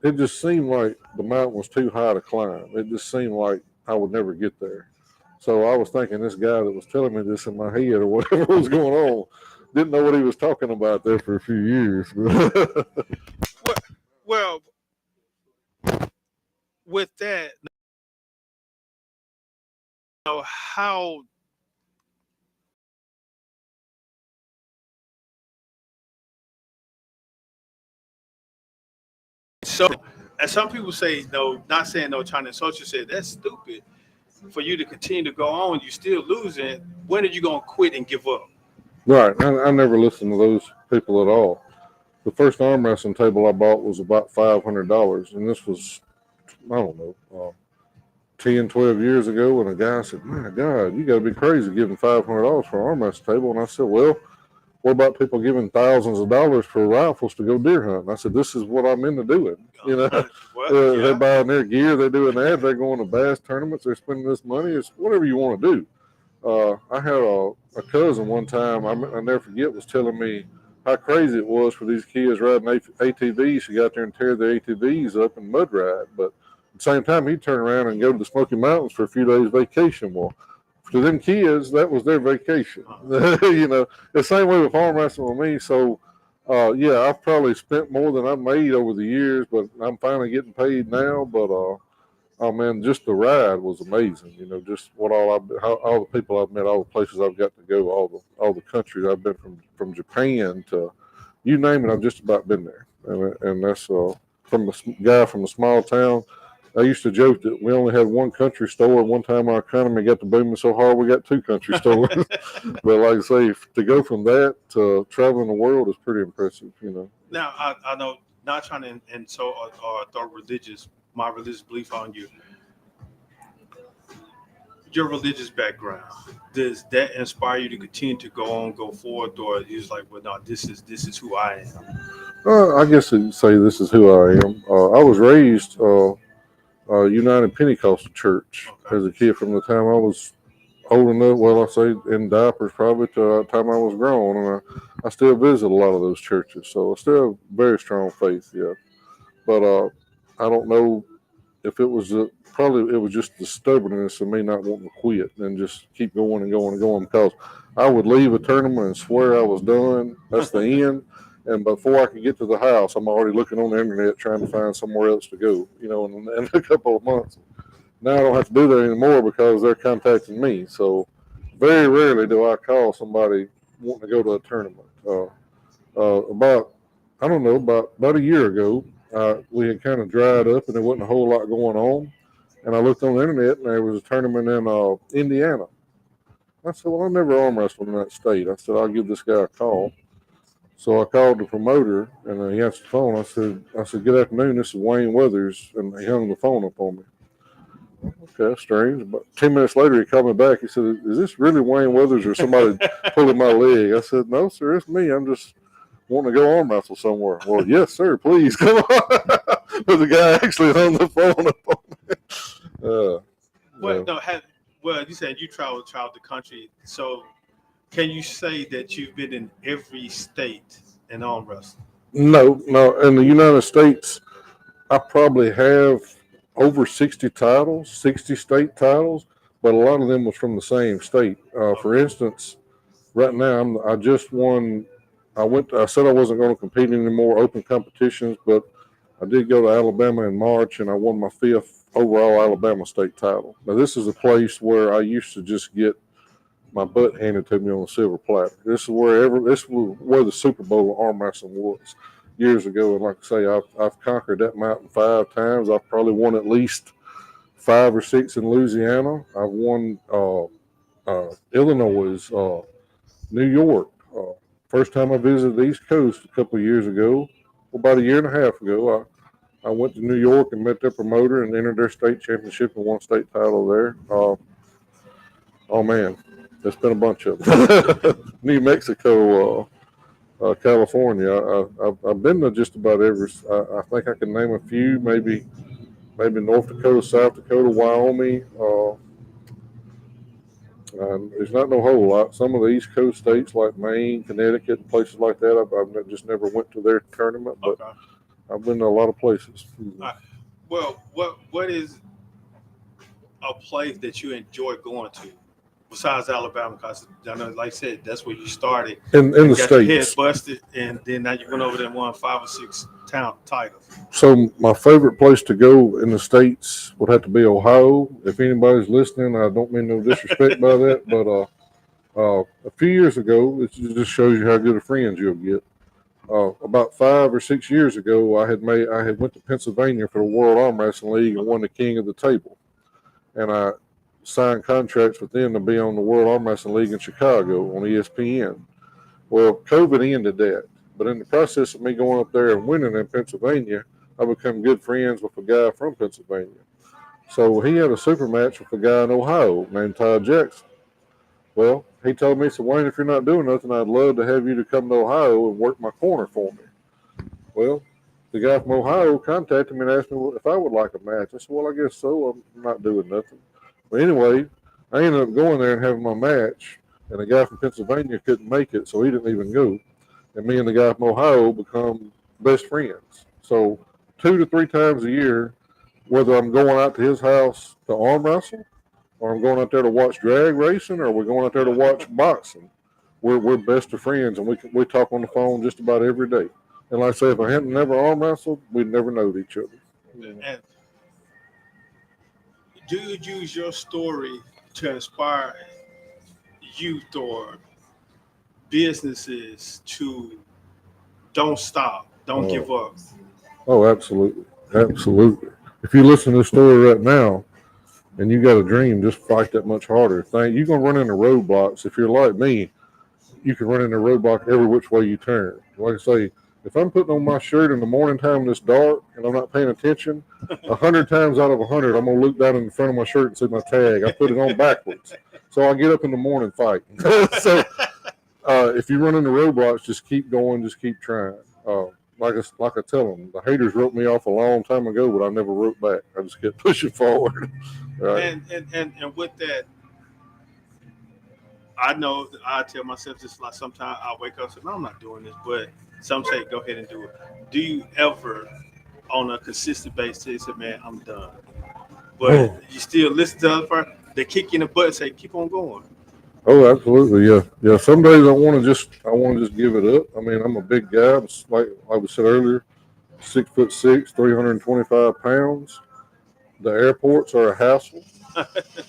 it just seemed like the mountain was too high to climb. It just seemed like I would never get there. So I was thinking this guy that was telling me this in my head or whatever was going on didn't know what he was talking about there for a few years. well, with that, how so, and some people say no, not saying no, trying to insult you, say that's stupid. For you to continue to go on, you still losing. When are you gonna quit and give up? Right. I never listened to those people at all. The first arm wrestling table I bought was about $500, and this was, I don't know, 10, 12 years ago. And a guy said, "My God, you got to be crazy giving $500 for an arm wrestling table." And I said, "Well, what about people giving thousands of dollars for rifles to go deer hunting?" I said, "This is what I'm into doing." Well, they're buying their gear, they're doing that, they're going to bass tournaments, they're spending this money. It's whatever you want to do. I had a cousin one time, I'll never forget, was telling me how crazy it was for these kids riding ATVs to go out there and tear their ATVs up and mud ride. But at the same time, he'd turn around and go to the Smoky Mountains for a few days vacation. Well, to them kids, that was their vacation. The same way with arm wrestling with me. So, yeah, I've probably spent more than I've made over the years, but I'm finally getting paid now. But oh man, just the ride was amazing. Just what all the people I've met, all the places I've got to go, all the countries I've been from Japan to you name it, I've just about been there. And that's from the guy from a small town. I used to joke that we only had one country store. One time our economy got to booming so hard we got two country stores. But like I say, to go from that to traveling the world is pretty impressive. Now I know, not trying to throw my religious belief on you. Your religious background, does that inspire you to continue to go forward, or is like, well, no, this is who I am? I guess you'd say this is who I am. I was raised United Pentecostal Church as a kid from the time I was old enough. Well, I say in diapers probably to the time I was grown, and I still visit a lot of those churches. So I still have very strong faith, yeah. But I don't know if it was probably it was just the stubbornness of me not wanting to quit and just keep going and going and going, because I would leave a tournament and swear I was done. That's the end. And before I could get to the house, I'm already looking on the internet trying to find somewhere else to go, in a couple of months. Now I don't have to do that anymore because they're contacting me. So very rarely do I call somebody wanting to go to a tournament. About a year ago, we had kind of dried up and there wasn't a whole lot going on. And I looked on the internet and there was a tournament in Indiana. I said, well, I never arm wrestled in that state. I said, I'll give this guy a call. So I called the promoter and he answered the phone. I said, good afternoon, this is Wayne Weathers. And he hung the phone up on me. Okay, strange. But 10 minutes later, he called me back. He said, is this really Wayne Weathers or somebody pulling my leg? I said, no, sir, it's me. I'm just wanting to go arm wrestle somewhere. Well, yes, sir, please come on. But the guy actually hung the phone up on me. Well, you said you traveled the country. So can you say that you've been in every state in arm wrestling? No. In the United States, I probably have over 60 state titles, but a lot of them was from the same state. For instance, right now I just won. I said I wasn't going to compete in any more open competitions, but I did go to Alabama in March, and I won my 5th overall Alabama state title. Now this is a place where I used to just get my butt handed to me on a silver platter. This is where the Super Bowl of arm wrestling was years ago. And like I say, I've conquered that mountain 5 times. I've probably won at least 5 or 6 in Louisiana. I've won Illinois, New York. First time I visited the East Coast a couple of years ago, about a year and a half ago, I went to New York and met their promoter and entered their state championship and won state title there. Oh man, there's been a bunch of them. New Mexico, California. I've been to just about every. I think I can name a few. Maybe North Dakota, South Dakota, Wyoming. There's not no whole lot. Some of the East Coast states like Maine, Connecticut, and places like that. I've just never went to their tournament, but okay. I've been to a lot of places. Well, what is a place that you enjoy going to besides Alabama? Because I know, like I said, that's where you started. In the States. Your head busted, and then now you went over there and won 5 or 6 town titles. So my favorite place to go in the States would have to be Ohio. If anybody's listening, I don't mean no disrespect by that, but a few years ago, it just shows you how good of friends you'll get. About 5 or 6 years ago, I had went to Pennsylvania for the World Arm Wrestling League and won the King of the Table, and I signed contracts with them to be on the World Arm Wrestling League in Chicago on ESPN. Well, COVID ended that, but in the process of me going up there and winning in Pennsylvania, I became good friends with a guy from Pennsylvania. So he had a super match with a guy in Ohio named Todd Jackson. Well, he told me, so Wayne, if you're not doing nothing, I'd love to have you to come to Ohio and work my corner for me. Well, the guy from Ohio contacted me and asked me if I would like a match. I said, well, I guess so. I'm not doing nothing. But anyway, I ended up going there and having my match, and the guy from Pennsylvania couldn't make it, so he didn't even go. And me and the guy from Ohio become best friends. So 2 to 3 times a year, whether I'm going out to his house to arm wrestle, or I'm going out there to watch drag racing, or we're going out there to watch boxing, we're best of friends, and we talk on the phone just about every day. And like I say, if I hadn't never arm wrestled, we'd never know each other. And do you use your story to inspire youth or businesses to don't stop, don't give up? Oh, absolutely. Absolutely. If you listen to the story right now and you got a dream, just fight that much harder. You're going to run into roadblocks. If you're like me, you can run into a roadblock every which way you turn. Like I say, if I'm putting on my shirt in the morning time and it's dark and I'm not paying attention, 100 times out of 100, I'm going to look down in the front of my shirt and see my tag. I put it on backwards. So I get up in the morning fighting. So if you run into roadblocks, just keep going, just keep trying. Like I tell them, the haters wrote me off a long time ago, but I never wrote back. I just kept pushing forward. Right? And with that, I know I tell myself just like sometimes I wake up and say, no, I'm not doing this, but some say go ahead and do it. Do you ever, on a consistent basis, say, man, I'm done? But you still listen to the other part, they kick you in the butt and say, keep on going. Oh, absolutely, yeah. Some days I want to just give it up. I mean, I'm a big guy. Like we said earlier, 6'6", 325 pounds. The airports are a hassle.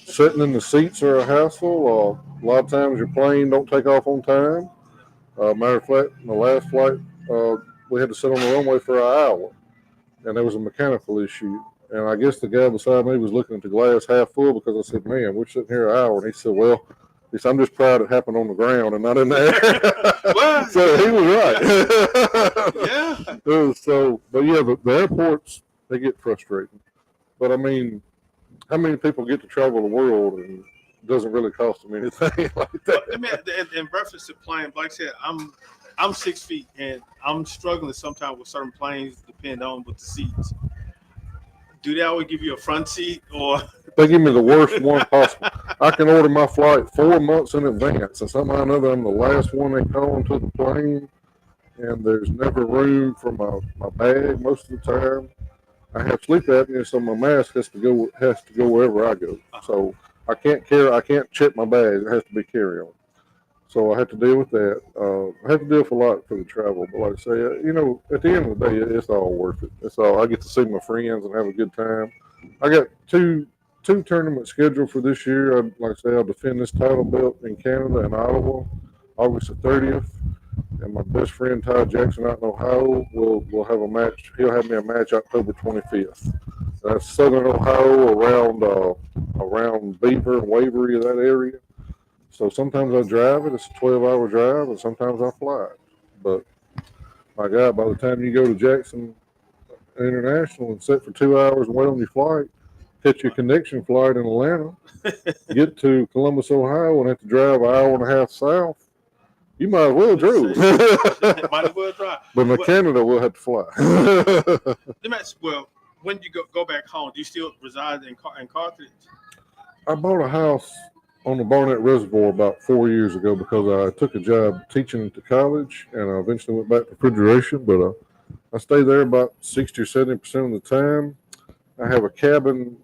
Sitting in the seats are a hassle. A lot of times your plane don't take off on time. Matter of fact, my last flight, we had to sit on the runway for an hour, and there was a mechanical issue. And I guess the guy beside me was looking at the glass half full because I said, man, we're sitting here an hour. And he said, well, I'm just proud it happened on the ground and not in the air. So he was right. Yeah. But yeah, the airports, they get frustrating. But I mean, how many people get to travel the world and it doesn't really cost them anything like that? I mean, in reference to plane, like I said, I'm 6 feet and I'm struggling sometimes with certain planes, depending on with the seats. Do they always give you a front seat or? They give me the worst one possible. I can order my flight 4 months in advance, and somehow or another I'm the last one they call into the plane, and there's never room for my bag most of the time. I have sleep apnea, so my mask has to go wherever I go. So I can't check my bag. It has to be carry on. So I have to deal with that. I have to deal with a lot for the travel. But like I say, at the end of the day, it's all worth it. It's all. I get to see my friends and have a good time. I got two tournaments scheduled for this year. Like I say, I'll defend this title belt in Canada and Ottawa, August the 30th. And my best friend Ty Jackson out in Ohio will have a match. He'll have me a match October 25th. That's Southern Ohio, around Beaver and Waverly, that area. So sometimes I drive it. It's a 12-hour drive, and sometimes I fly it. But my God, by the time you go to Jackson International and sit for 2 hours and wait on your flight, catch your connection flight in Atlanta, get to Columbus, Ohio, and have to drive an hour and a half south, you might as well drove. Might as well drive. But in Canada, we'll have to fly. Well, when you go back home, do you still reside in Carthage? I bought a house on the Barnett Reservoir about 4 years ago because I took a job teaching at the college, and I eventually went back to refrigeration. But I stay there about 60 or 70% of the time. I have a cabin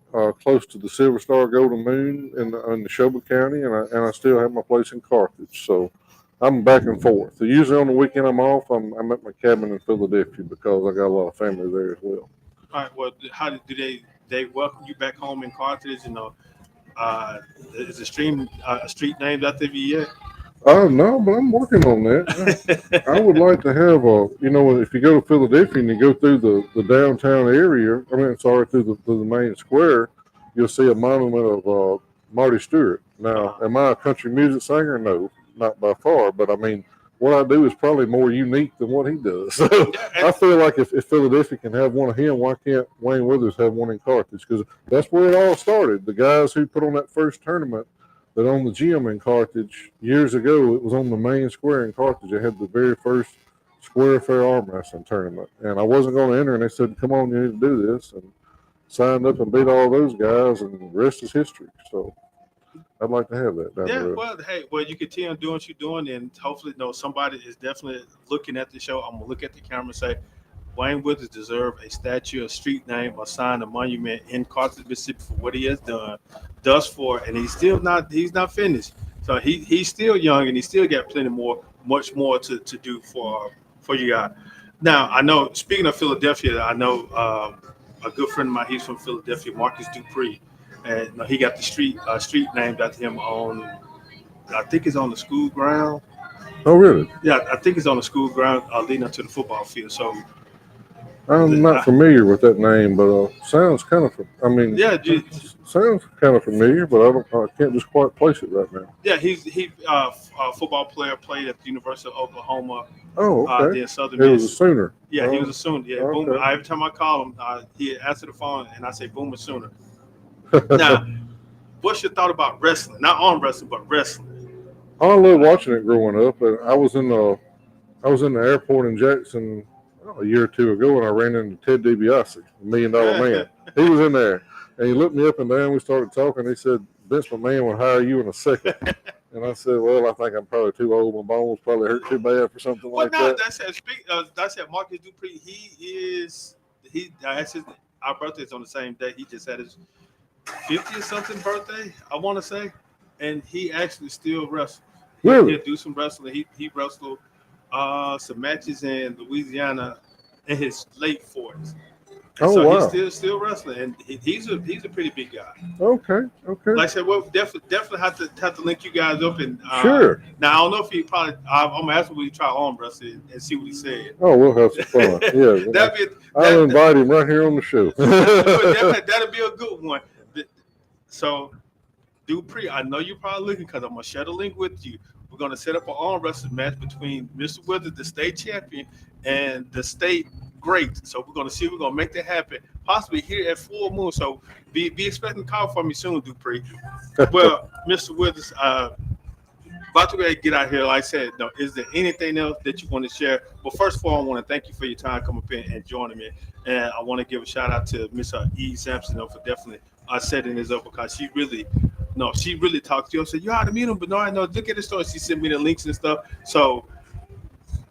close to the Silver Star Golden Moon in Neshoba County, and I still have my place in Carthage. So I'm back and forth. So usually on the weekend I'm off. I'm at my cabin in Philadelphia because I got a lot of family there as well. All right. Well, how do they welcome you back home in Carthage? Is a street named after you yet? No, but I'm working on that. I would like to have if you go to Philadelphia and you go through the downtown area, through the main square, you'll see a monument of Marty Stewart. Now, am I a country music singer? No, not by far. But I mean, what I do is probably more unique than what he does. So I feel like if Philadelphia can have one of him, why can't Wayne Withers have one in Carthage? Because that's where it all started. The guys who put on that first tournament that owned the gym in Carthage years ago, it was on the main square in Carthage. It had the very first Square Fair Arm Wrestling Tournament, and I wasn't going to enter, and they said, "Come on, you need to do this," and signed up and beat all those guys, and the rest is history. So I'd like to have that down the Yeah, road. well, hey, well, you continue doing what you're doing, and hopefully, somebody is definitely looking at the show. I'm gonna look at the camera and say, Wayne Withers deserves a statue, a street name, a sign, a monument in Carthage, Mississippi for what he has done, thus far, and he's not finished. So he's still young, and he still got much more to do for you guys. Now, I know. Speaking of Philadelphia, I know a good friend of mine. He's from Philadelphia, Marcus Dupree, and he got the street named after him on. I think it's on the school ground. Oh, really? Yeah, I think it's on the school ground leading up to the football field. So I'm not familiar with that name, but sounds kind of. I mean, yeah, sounds kind of familiar, but I can't just quite place it right now. yeah, he a football player, played at the University of Oklahoma. Oh, okay. Then Southern It was a Miss. Sooner. Yeah, he was a Sooner. Yeah, okay. Boom. Every time I call him, he answered the phone, and I say Boomer Sooner. Now, what's your thought about wrestling? Not arm wrestling, but wrestling. I love watching it growing up, and I was in the airport in Jackson a year or two ago, and I ran into Ted DiBiase, $1 Million Man. He was in there, and he looked me up and down. We started talking. He said, "Vince McMahon would hire you in a second." And I said, "Well, I think I'm probably too old. My bones probably hurt too bad for something like that." That's it. Marcus Dupree. Our birthday's on the same day. He just had his 50th something birthday, I want to say, and he actually still wrestles. Really? He'll do some wrestling. He wrestled some matches in Louisiana in his late 40s. Oh, so wow. He's still wrestling, and he's a pretty big guy. Okay. Like I said, we'll definitely have to link you guys up. And sure. Now I don't know if he probably. I'm gonna ask him will he try arm wrestling and see what he said. Oh, we'll have some fun. Yeah. I'll invite him right here on the show. That'll be a good one. So, Dupree, I know you're probably looking because I'm gonna share the link with you. We're gonna set up an arm wrestling match between Mr. Withers, the state champion, and the state great. So we're gonna see if we're gonna make that happen. Possibly here at Full Moon. So be expecting a call from me soon, Dupree. Well, Mr. Withers, about to get out here. Like I said, no, is there anything else that you want to share? Well, first of all, I want to thank you for your time coming up in and joining me. And I want to give a shout out to Miss E. Sampson for definitely setting this up because she really talked to you. I said, you ought to meet him, but no, I know. Look at the story. She sent me the links and stuff. So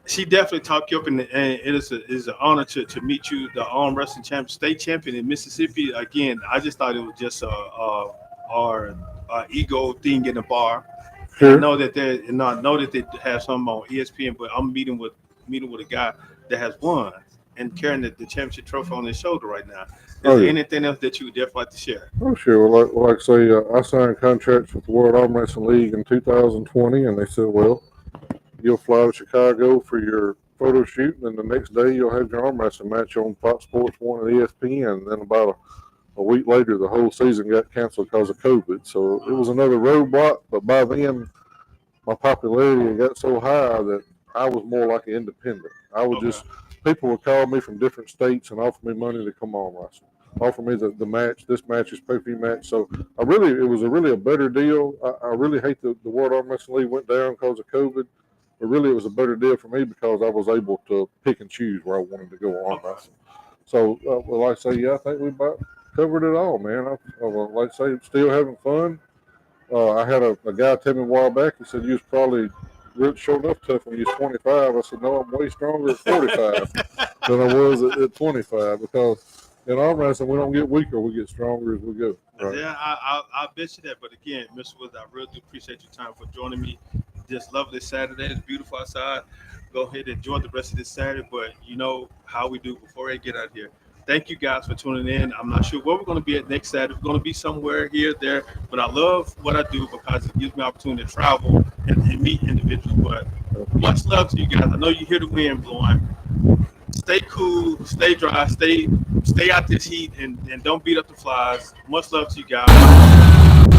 she definitely talked you up, and it is an honor to meet you, the arm wrestling state champion in Mississippi. Again, I just thought it was just our ego thing in the bar. Sure. I know that they have something on ESPN, but I'm meeting with a guy that has won and carrying the championship trophy on his shoulder right now. Is there anything else that you would definitely like to share? Oh, sure. Well, like I say, I signed contracts with the World Arm Wrestling League in 2020, and they said, well, you'll fly to Chicago for your photo shoot, and then the next day you'll have your arm wrestling match on Fox Sports 1 and ESPN. And then about a week later, the whole season got canceled because of COVID. So it was another roadblock, but by then, my popularity got so high that I was more like an independent. I would people would call me from different states and offer me money to come on wrestle. Offer me the match. This match is pay-per-view match. So it was really a better deal. I really hate the World Arm Wrestling League went down because of COVID, but really it was a better deal for me because I was able to pick and choose where I wanted to go arm wrestling. So, like I say, I think we about covered it all, man. Like I say, still having fun. I had a guy tell me a while back. He said you was probably short enough tough when you was 25. I said no, I'm way stronger at 45 than I was at 25 because in arm wrestling we don't get weaker, we get stronger as we go. Right? Yeah, I bet you that. But again, Mr. Woods, I really do appreciate your time for joining me this lovely Saturday. It's beautiful outside. Go ahead and enjoy the rest of this Saturday. But you know how we do before I get out here. Thank you guys for tuning in. I'm not sure where we're going to be at next Saturday. We're going to be somewhere here, there. But I love what I do because it gives me opportunity to travel and meet individuals. But much love to you guys. I know you hear the wind blowing. Stay cool, stay dry, stay out this heat, and don't beat up the flies. Much love to you guys.